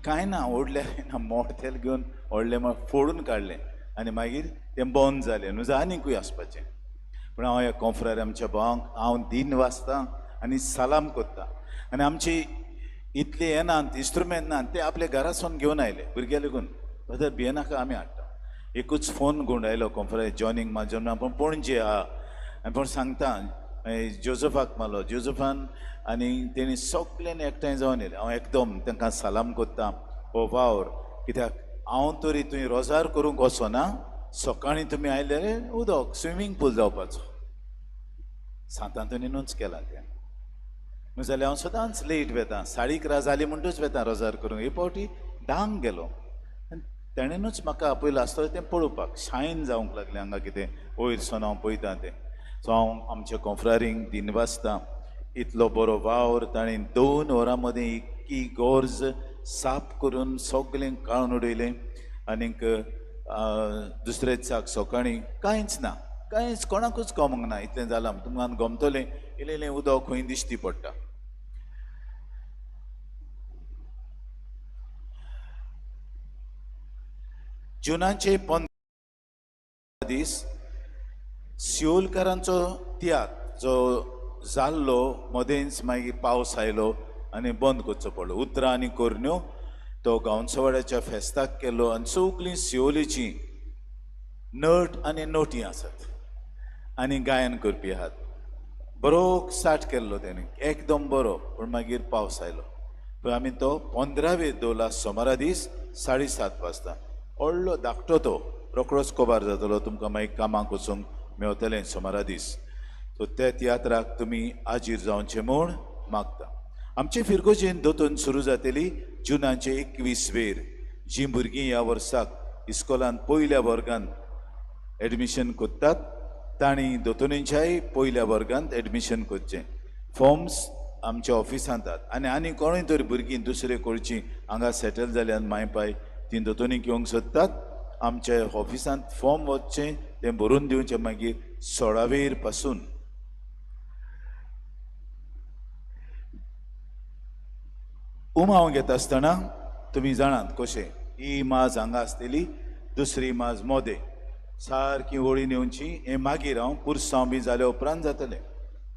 कांय ना ओडलें मोड तेल घेवन व्हडलें म्हण फोडून काडलें आनी मागीर तें बंद जालें. न्हू आनीकूय आसपाचें. पूण हांव ह्या कॉन्फ्रार आमच्या भावांक हांव दिन वाचतां आनी सलाम करता. आनी आमची इतले हे नात इन्स्ट्रुमेंट नात ते आपले घरासून घेवन आयले. भुरगे लेगून ब्रदर भियेनाका आमी हाडटा. एकूच फोन घेवन आयलो कॉन्फ्रार जॉनींग म्हाजो पूण पणजे आहा. आनी पूण सांगता जोझफाक मारलो. जोझफान आनी तेणी सगळ्यांनी एकठांय जावन येयले. हांव एकदम तांकां सलाम करता. हो वावर कित्याक हांव तरी थंय रोजार करूंक वचोना. सकाळीं तुमी आयले उदक स्विमींग पूल जावपाचो. 7:00 केलां तें. जाल्यार हांव सदांच लेट वेता. 11:30 जाली म्हणटूच वेता रोजार करूंक. हे फावटी 10ंक गेलो. तेणेनूच म्हाका आपयलो आसतलो तें पळोवपाक. शायन जावंक लागलें हांगा कितें वयरसून हांव पळयतां तें. सो हांव आमच्या कॉन्फ्रारींक दिनवासतां. इतलो बरो वावर ताणें 2 वरां मदें इतकी गोर्ज साफ करून सगळें काळून उडयलें. आनीक दुसरे दिसाक सकाळीं कांयच ना. कांयच कोणाकूच गमूंक ना. इतलें जालां तुमकां गमतलें इल्लें उदक खंय दिश्टी पडटा. जुनाचे 15 दीस सिओलकारांचो तियात्र जो जाल्लो मदेंच मागीर पावस आयलो आनी बंद करचो पडलो. उतरां आनी कोरन्यो तो गांवचवाड्याच्या फेस्ताक केलो आनी सगळीं सिओलीची नट आनी नोटी आसात आनी गायन करपी आहात. बरो स्टार्ट केल्लो तेणी एकदम बरो. पूण मागीर पावस आयलो. पूण आमी तो 15वे दवरला सोमारा दीस 7:30 वाजता. व्हडलो धाकटो तो रोखडोच कोबार जातलो. तुमकां मागीर कामाक वचूंक मेवतलें सोमारा दीस. सो त्या तियात्राक तुमी हाजीर जावचे म्हूण मागता. आमचे फिरगोजेन दोतोन सुरू जातली जुनाचे 21 जी भुरगीं ह्या वर्साक इस्कॉलांत पयल्या वर्गांत एडमिशन कोत्तात तांणी दोतोनींच्याय पयल्या वर्गांत एडमिशन करचें. फॉर्म्स आमच्या ऑफिसांत येतात आनी कोणूय तरी भुरगीं दुसरे कडचीं हांगा सेटल जाल्यार मायपाय तीं दोतोनीक येवंक सोदतात. आमच्या ऑफिसांत फॉर्म वचचें तें भरून दिवचें मागीर 16 पासून. उमाव घेता आसतना तुमी जाणात कशें ही माज हांगा आसतली, दुसरी माज मोदे सारकी वळीन येवची. हें मागीर हांव पुरसांव बी जाल्या उपरांत जातलें,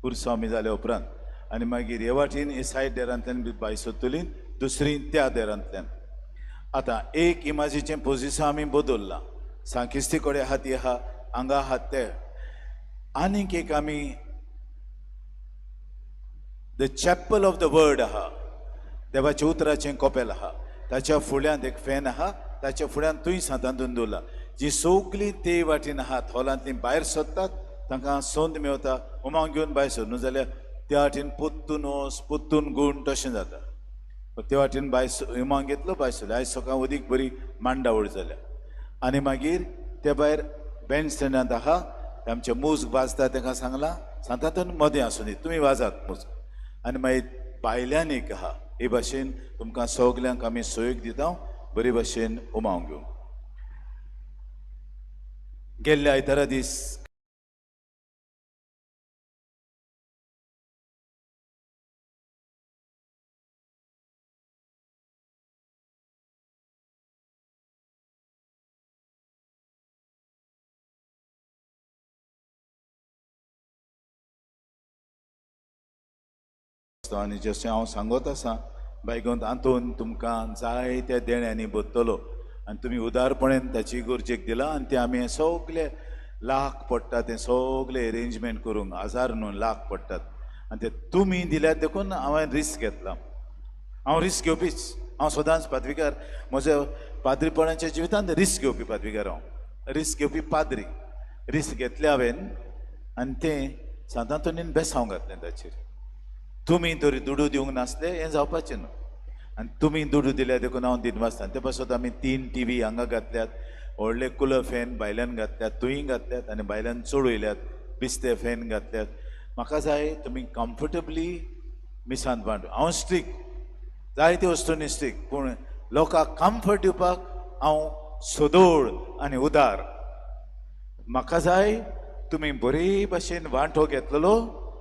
पुरसांव बी जाल्या उपरांत. आनी मागीर हे वाटेन हे सायड देरांतल्यान बी बाय सोदतली, दुसरी त्या देरांतल्यान. आतां एक इमाजीचें पोजिशन आमी बदल्लां. सांकिस्ती कडेन आहा ती आहा, हांगा आहात ते. आनीक एक आमी the chapel of the word आहा, देवाच्या उतराचें कोपेल आहा, ताच्या फुड्यांत एक फॅन आहा, ताच्या फुड्यांत तुय सातांतून दवरला. जी सगळीं ते वाटेन आहात हॉलांतलीं भायर सरतात, तांकां संद मेवता. उमांग घेवन भायर सर न्हू जाल्यार त्या वाटेन पोत्तून वच पोत्तून गूण तशें जाता. ते वाटेन भायर उमांग घेतलो भायर सरले. आयज सकाळ अदीक बरी मांडावळ जाल्या. आनी मागीर ते भायर बँड स्टँडांत आहा, आमचे मूज वाजता तांकां सांगलां सांतांतून मदें आसूं दी, तुमी वाजात मूज. आनी मागीर भायल्यान एक आहा. हे भाशेन तुमकां सगल्यांक आमी सोयीक दिता बरे भाशेन उमावंक घेवंक. गेल्ल्या आयतारा दीस आनी जशें हांव सांगत आसा बायगोंत हातून तुमकां जाय त्या देण्यांनी बदतलो आनी तुमी उदारपणान ताची गरजेक दिला. आनी ते आमी सगळे लाख पडटा तें सगळे अरेंजमेंट करूंक 1000 न्हू लाख पडटात. आनी ते तुमी दिल्यात देखून हांवें रिस्क घेतला. हांव रिस्क घेवपीच. हांव सदांच पाद्रीकार, म्हज्या पाद्रीपणाच्या जिवितांत रिस्क घेवपी पाद्रीकार. हांव रिस्क घेवपी पाद्री. रिस्क घेतले हांवें आनी तें सांतांतोनीन बेसांव घातलें ताचेर. तुमी तरी दुडू दिवंक नासले हें जावपाचें न्हू. आनी तुमी दुडू दिल्या देखून हांव दिनवासता. ते पासून आमी 3 TV हांगा घातल्यात, व्हडले कुलर फॅन भायल्यान घातल्यात, तुयी घातल्यात आनी भायल्यान चड वयल्यात, बिस्ते फॅन घातल्यात. म्हाका जाय तुमी कम्फर्टेबली मिसांत बांदूं. हांव स्ट्रीक, जायते वस्तूंनी स्ट्रीक, पूण लोकांक कम्फर्ट दिवपाक हांव सदोळ आनी उदार. म्हाका जाय तुमी बरे भाशेन वांटो घेतलेलो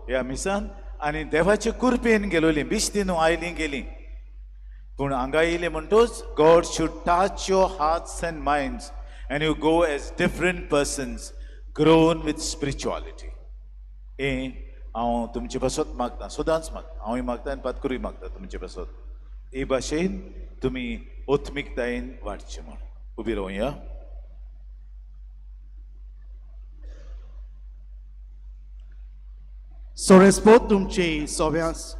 ह्या मिसांत आनी देवाचे कृपेन गेलोली. बिश्ती न्हू आयलीं गेलीं, पूण हांगा येयले म्हणटूच God should touch your hearts and minds and you go as different persons grown with spirituality. हें हांव तुमचे पासत मागता, सदांच मागता. हांवूय मागता आनी पातकुरूय मागता तुमचे पासत. हे भाशेन तुमी ओत्मिकतायेन वाडचें म्हण. उबी रावया. सोरेस्पोत तुमचे सोव्यास.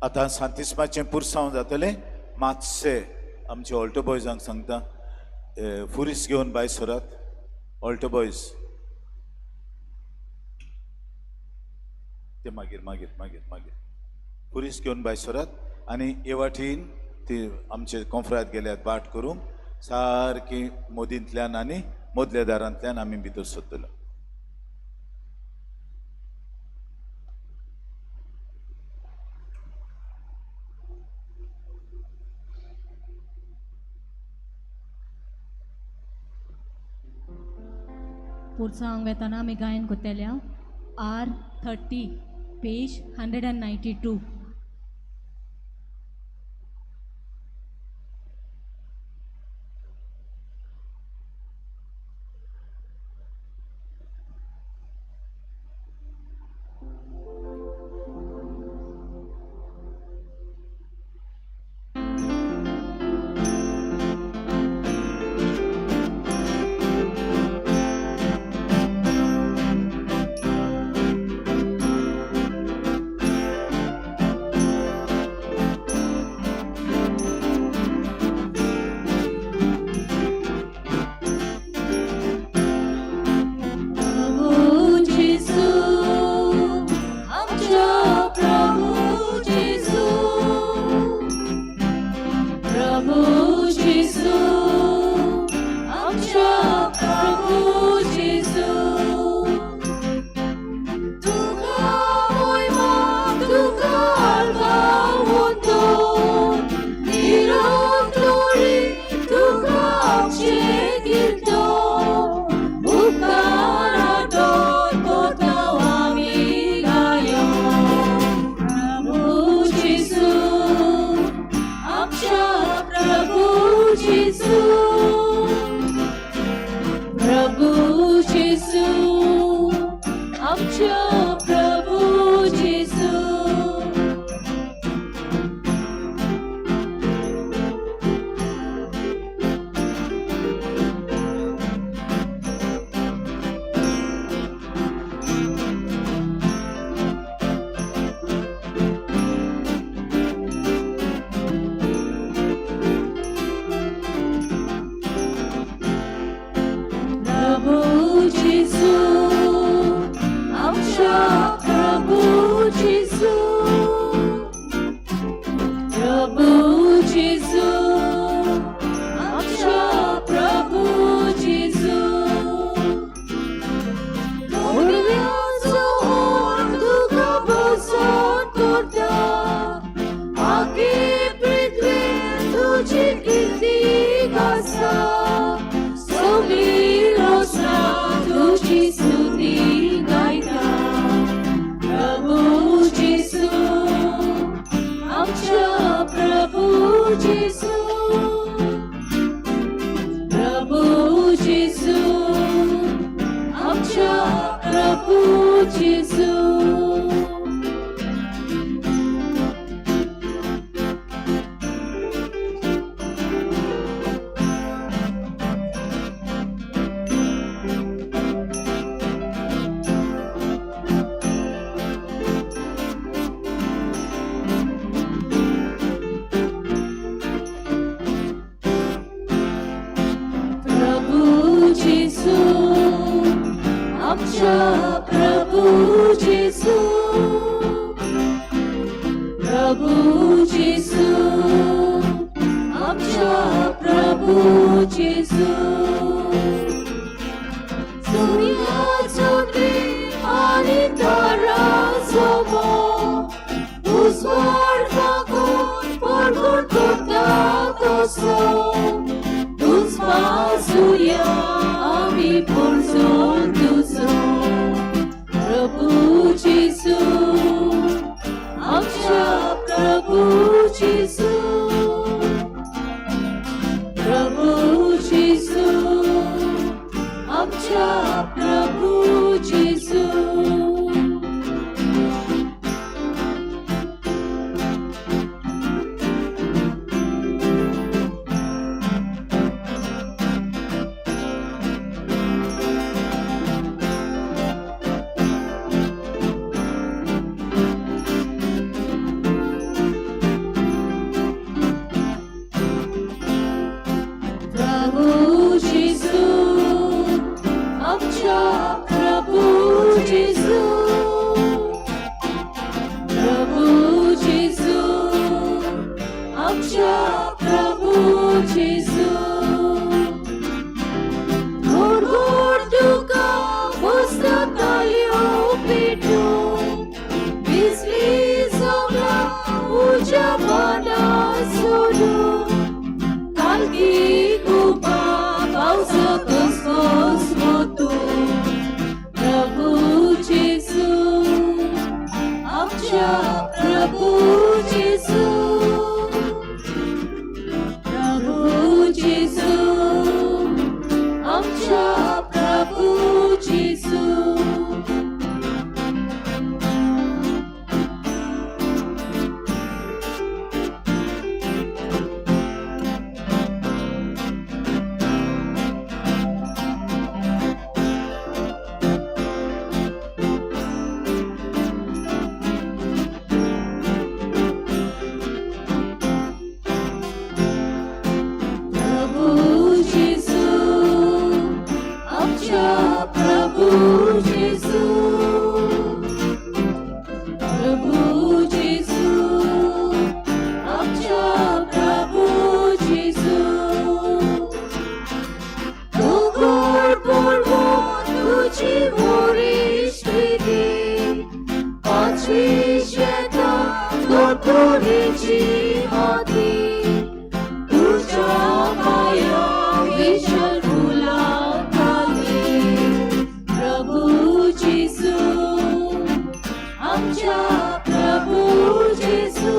आतां सांतिस्माचें पुरसांव जातलें. मातशें आमचे ऑल्टो बॉयजांक सांगता फुरीस घेवन भायर सरात. ऑल्टो बॉयज ते मागीर मागीर मागीर मागीर फुरीस घेवन भायर सरात आनी हे वाटेन ती आमचे कोंफरात गेल्यात बाट करूंक. सारकी मोदींतल्यान आनी मदल्या दारांतल्यान आमी भितर सरतलो. पुरसांव घेताना आमी गायन कोत्तेल्या R30 पेज 192. जेसू प्रभू जेसू आमच्या प्रभू जेसू प्रभू जेसू आमच्या प्रभू जेसू प्रभू जेसू आमच्या प्रभू जेसू सूर्याचो तेज आणि ताराचो मोग उजवाड मागून परगट करता तसो तुझ पासूया आम्ही पोरजोन तुझो प्रभू जेसू आमच्या प्रभू जेसू प्रभू जेसू आमच्या प्रभू जेसू प्रभू जेसू आमच्या प्रभू जेसू प्रभू जेसू आमच्या प्रभू जेसू गोड गोड तुका पुस्तकाल्यो पेटून भिजली सगळा उज्या पाना सोडून कालगी कुपा पावसात कसकोस मोतू प्रभू जेसू आमच्या प्रभू जेसू प्रभू जेसू आमच्या प्रभू जेसू प्रभू जेसू आमच्या प्रभू जेसू प्रभू जेसू आमच्या प्रभू जेसू तू गोड पडवो तुझी वरिष्ठी पाचवी शेता दोतोरेची हाती तुझ्या पाया विशाल फुला खाली प्रभू जेसू आमच्या प्रभू जेसू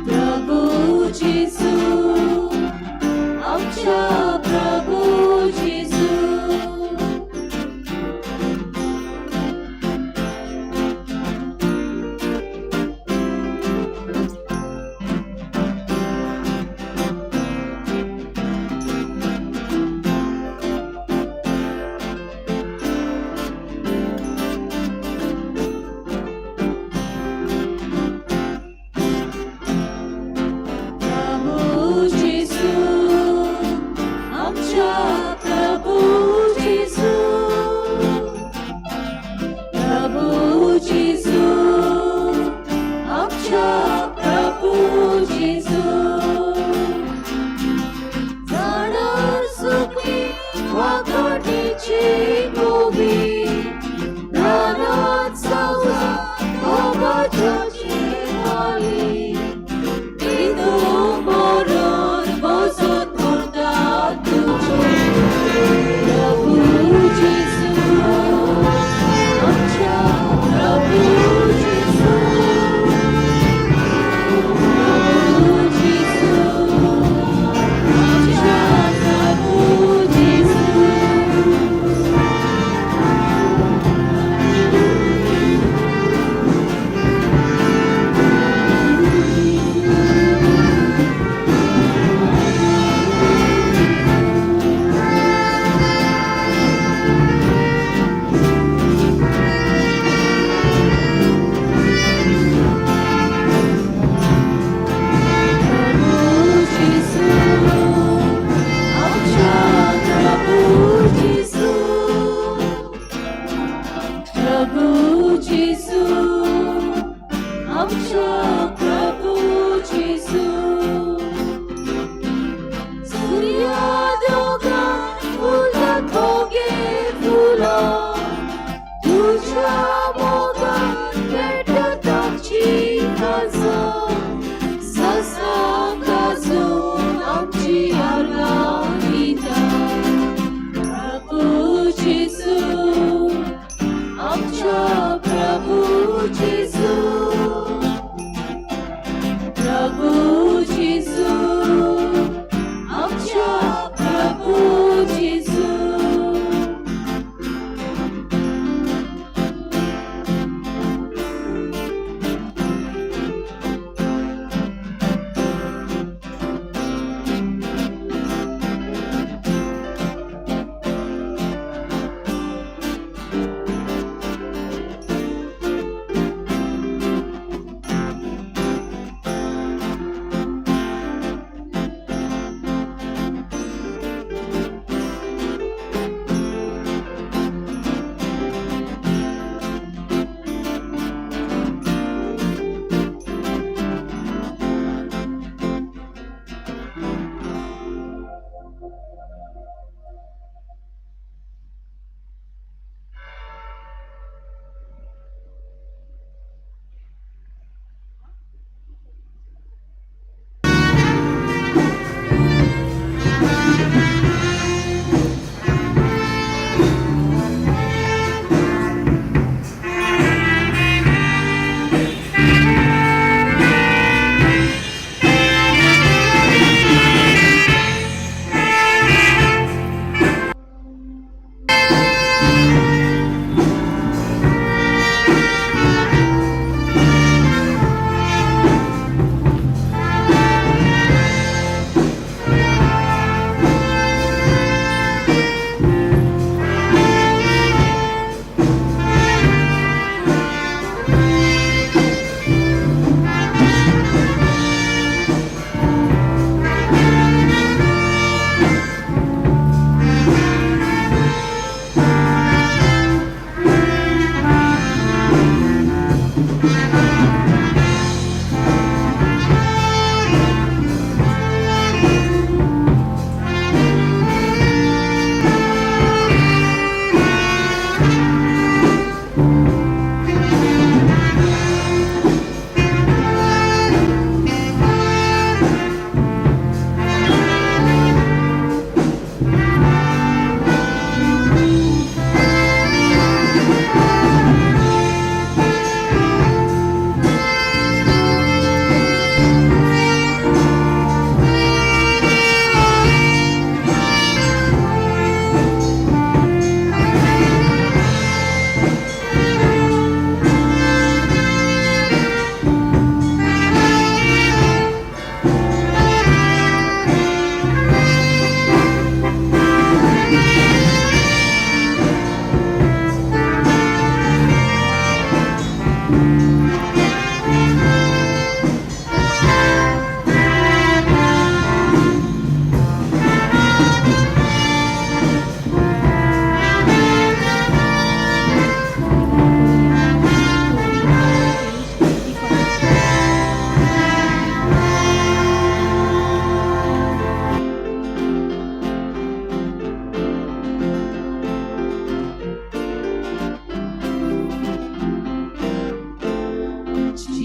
प्रभू जेसू आमच्या प्रभू जेसू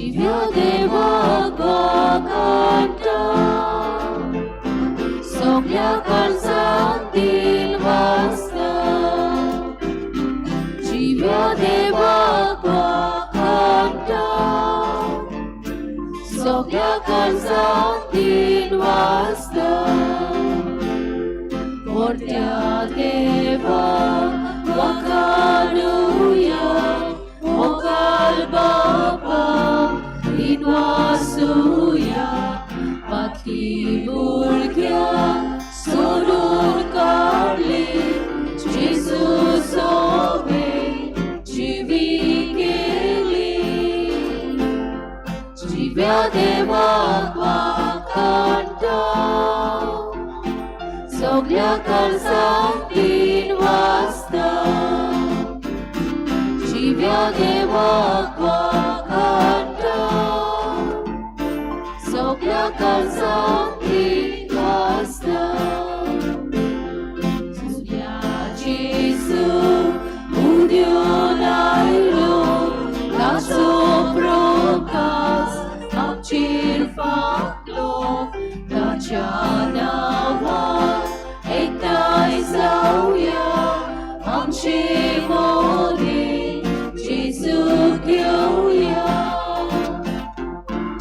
जिव्या देवाक वखणटा सगळ्या काळजांत दिल वासता जिव्या देवाक वखणटा सगळ्या काळजांत दिल वासता Portea deva wakanuya Mokal bapa inwasuya Pati burgya sorun karli Jesus ove jivi keli Jivya deva wakanta सगळ्या काळजांत तीन वाजता जिव्या देवाक वखणटा सगळ्या काळजांत तीन वाजता तुझ्या जेसू उदयोन आयलो ताचो प्रकाश आमचेर फाकलो ताच्या नांवान एकठांय जावया आमचे मोले जेजू घेवया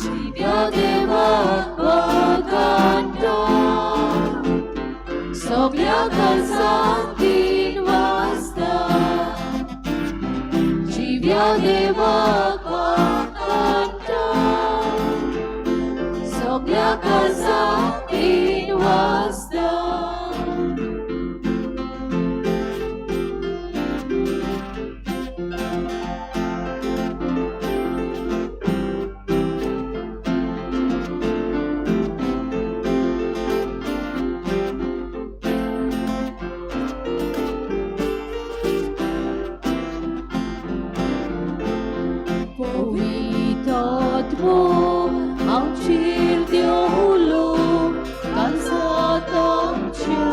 जिव्या देवाक वखणटा सगळ्या काळजांत तीन वाजता जिव्या देवाक वखणटा सगळ्या काळजांत तीन वाजता Povitotmo amchir diolo kansat amcha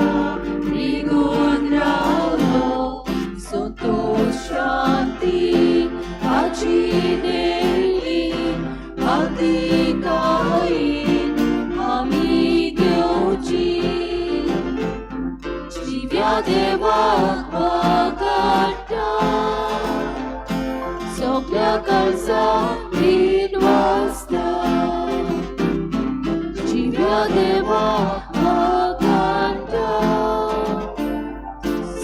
nigun raulo soto shanti achineli adikain ami diochi Jivya devak vखणटा सगळ्या काळजांत तीन वाजता जिव्या देवाक वखणटा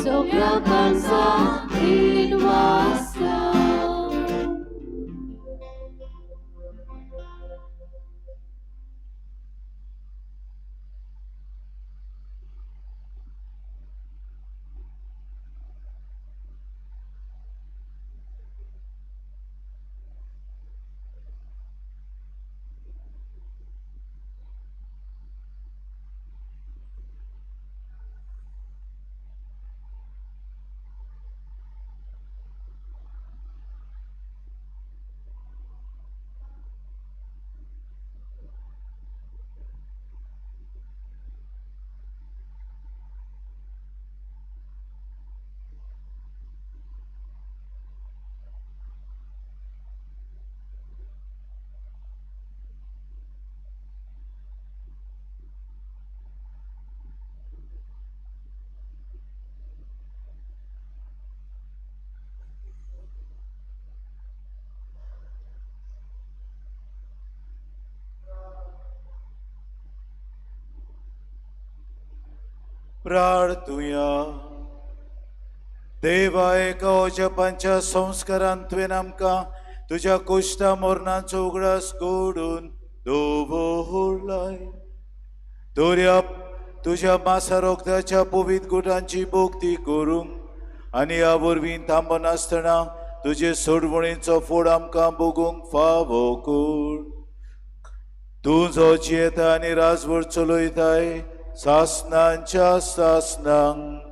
सगळ्या काळजांत तीन वाजता प्रार्थुया देवा एका ओजपांच्या संस्कारान तुवें आमकां तुज्या कोश्टा मरणाचो उगडास घडोवन दवरलाय दोऱ्या तुज्या मासा रोगताच्या पवित्र गुटांची भोक्ती करूंक आनी ह्या वरवीं थांबन आसतना तुजे सोडवणीचो फोड आमकां भोगूंक फावो कर तूं जो जियेता आनी राजवट चलयताय सासनांच्या सासनांक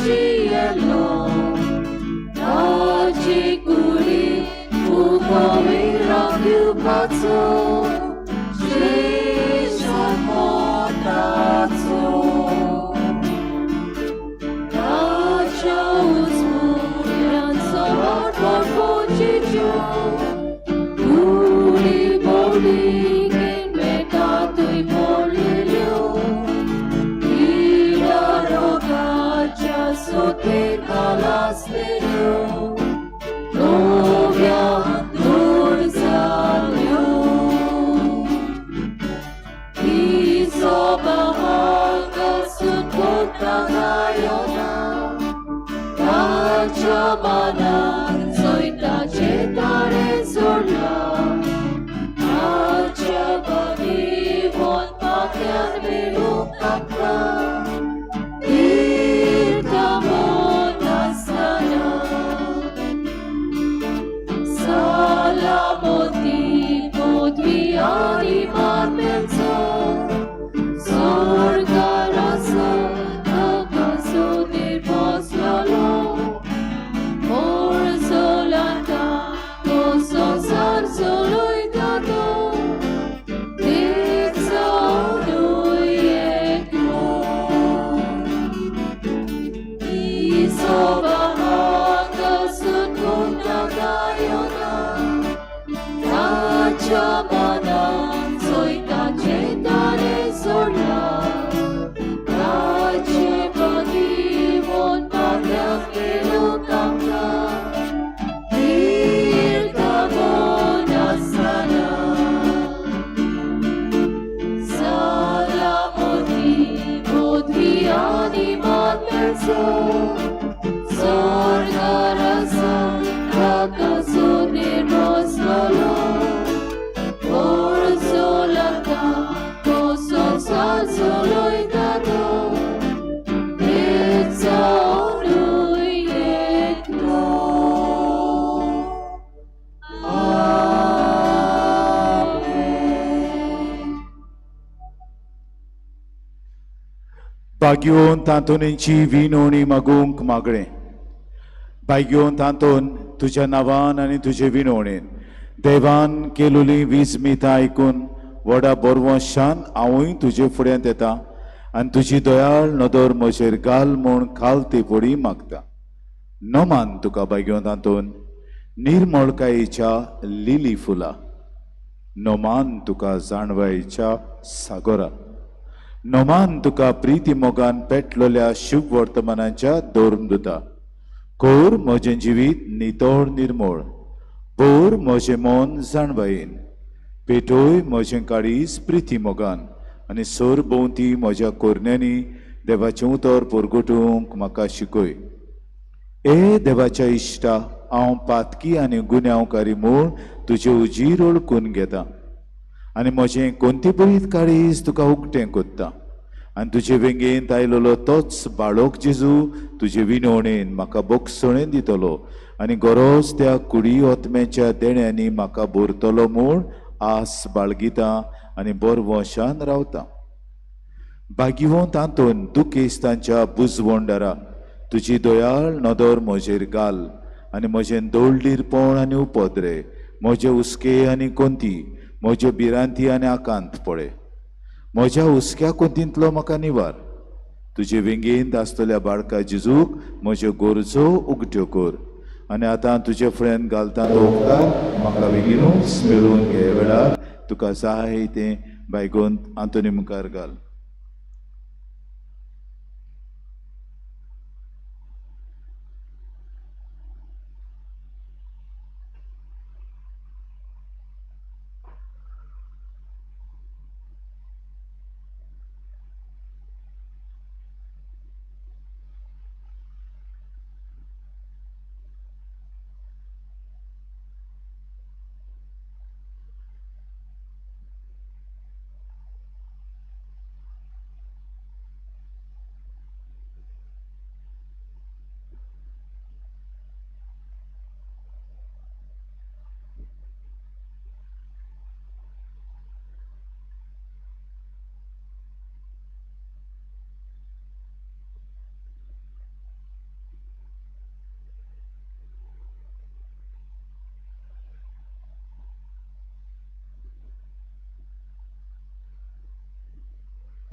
cielo, taci curi, ugovi rabiu paco, Ježa potaco. Tača uzmūļan savar par počiču, Turi bolīgin metatu i bolīļu, Ira rogača sotir kalasmiļu, Novja durzaļu. Isobahanga sutkota gajona, Tača manang soita cetare zorla, Tača banivon pakyan milukakka, Irtamon asana, Salamoti podviani marmenzo, Sorgarasa, Akaso dir poslalo, Orzolanta, Koso sarsului dado, Dița lui eclo. Isobahanga sunt cunta gaiona, Tača manang soita cetare zorla, Tace banivon pakyan milukakka, Irtamon asana. Salamoti podviani marmenzo, Sorgarasa, Akaso dir poslalo, Orzolanta, Koso sarsului dado, Dița lui eclo. Amen. Bagyon तांतूनची विनोणी मागूंक मागणे बाग्योन तांतून तुझ्या नावान आनी तुझे विनोणेन देवान केलेली विस्मिता आयकून व्हडा बोरवंशान हांवूय तुजे फुड्यांत येता आनी तुजी दयाळ नदर म्हजेर घाल म्हूण खालती पडी मागता नोमान तुका बाग्योन तांतून निर्मळकायेच्या लिली फुलां नोमान तुका जाणवायेच्या सागोरा नोमान तुका प्रीती मोगान पेटलेल्या शुभ वर्तमानाच्या दोरमदुता कोर म्हजें जिवीत नितळ निर्मळ बोर म्हजें मन जाणवायेन पेटोय म्हजें काळीज प्रिती मोगान आनी सोर भोंवती म्हज्या कोरण्यांनी देवाचें उतर परगटूंक म्हाका शिकय ए देवाच्या इश्टा हांव पातकी आनी गुन्यांवकारी म्हूण तुजें उजीर ओळखून घेता आनी म्हजें कोणती बरीत काळीज तुका उक्तें कोत्ता आनी तुजे वेंगेंत आयलोलो तोच बाळोक जेजू तुजे विनवणेन म्हाका बोगसणें दितलो आनी गरोज त्या कुडी ओतम्याच्या देण्यांनी म्हाका भरतलो म्हूण आस बाळगिता आनी बोरवंशान रावता बागिवोन तांतून दुखेस्तांच्या बुजवंडारा तुजी दयाळ नदर म्हजेर घाल आनी म्हजें दोळडीरपण आनी उपद्रे म्हजे हुस्के आनी कोंती म्हज्यो भिरांती आनी आकांत पळय म्हज्या हुस्क्या कोंतींतलो म्हाका निवार तुजे वेंगेंत आसतल्या बाळका जेजूक म्हज्यो गरजो उगट्यो कर आनी आतां तुजे फुड्यान घालता तो उपकार म्हाका बेगीनूच मेळून घे वेळार तुका जाय तें बायगोन आंतोनी मुखार घाल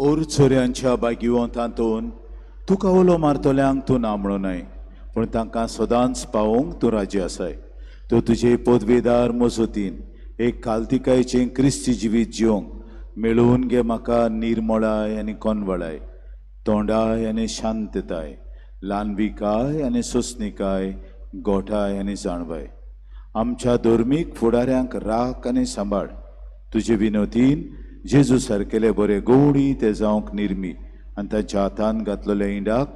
ओर चोऱ्यांच्या बागिवंतांतून तुका उलो मारतल्यांक तूं ना म्हणूनय पूण तांकां सदांच पावोवंक तूं राजी आसाय. तूं तुजे पदवेदार मजतीन एक काल्तिकायचें क्रिस्ती जिवीत जिवंक मेळून घे म्हाका निर्मळाय आनी कोनवळाय, तोंडाय आनी शांतताय, ल्हानविकाय आनी सोंसणिकाय, गोठाय आनी जाणवाय. आमच्या धर्मीक फुडाऱ्यांक राख आनी सांबाळ. तुजे विनोतीन जेजू सारकेले बरे गोडी ते जावंक निर्मी आनी ताच्या हातान घातलेल्या इंडाक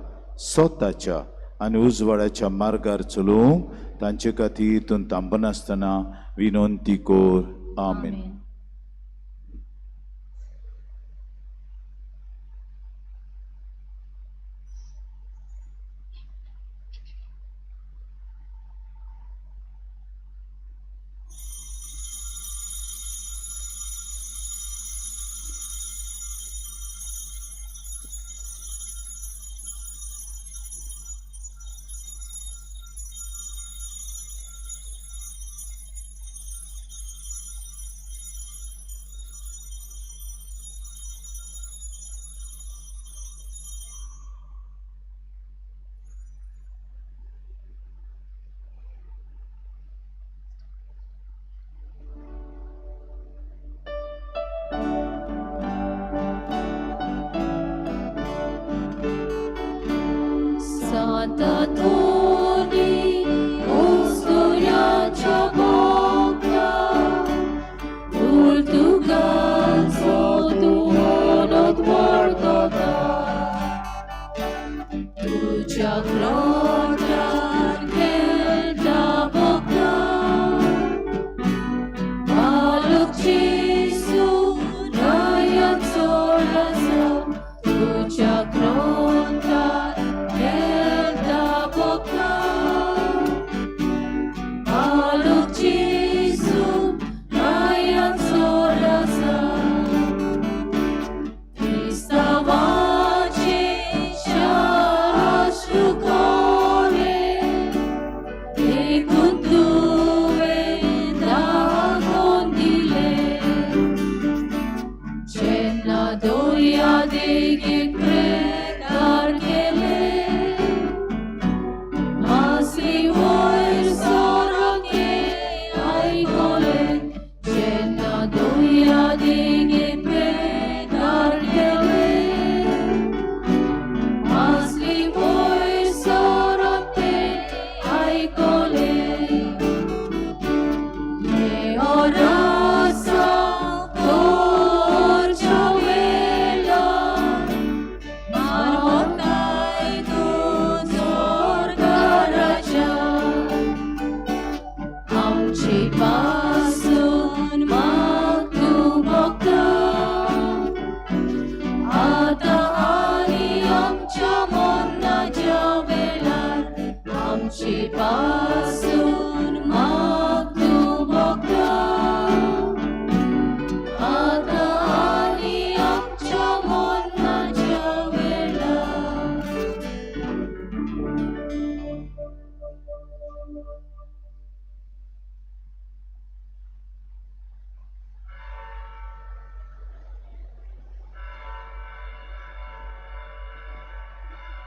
सोताच्या आनी उजवाडाच्या मार्गार चलोवंक तांचे खातीर तूं तांबनासतना विनंती कोर. आमेन. Santa Toni, Ostoriacia Boga, Portugal, Sotuon odwardota, Tucia Grocia, Kelta Boga, Maluk Cisu, Rajan Solasa, Tucia Grocia, Pasun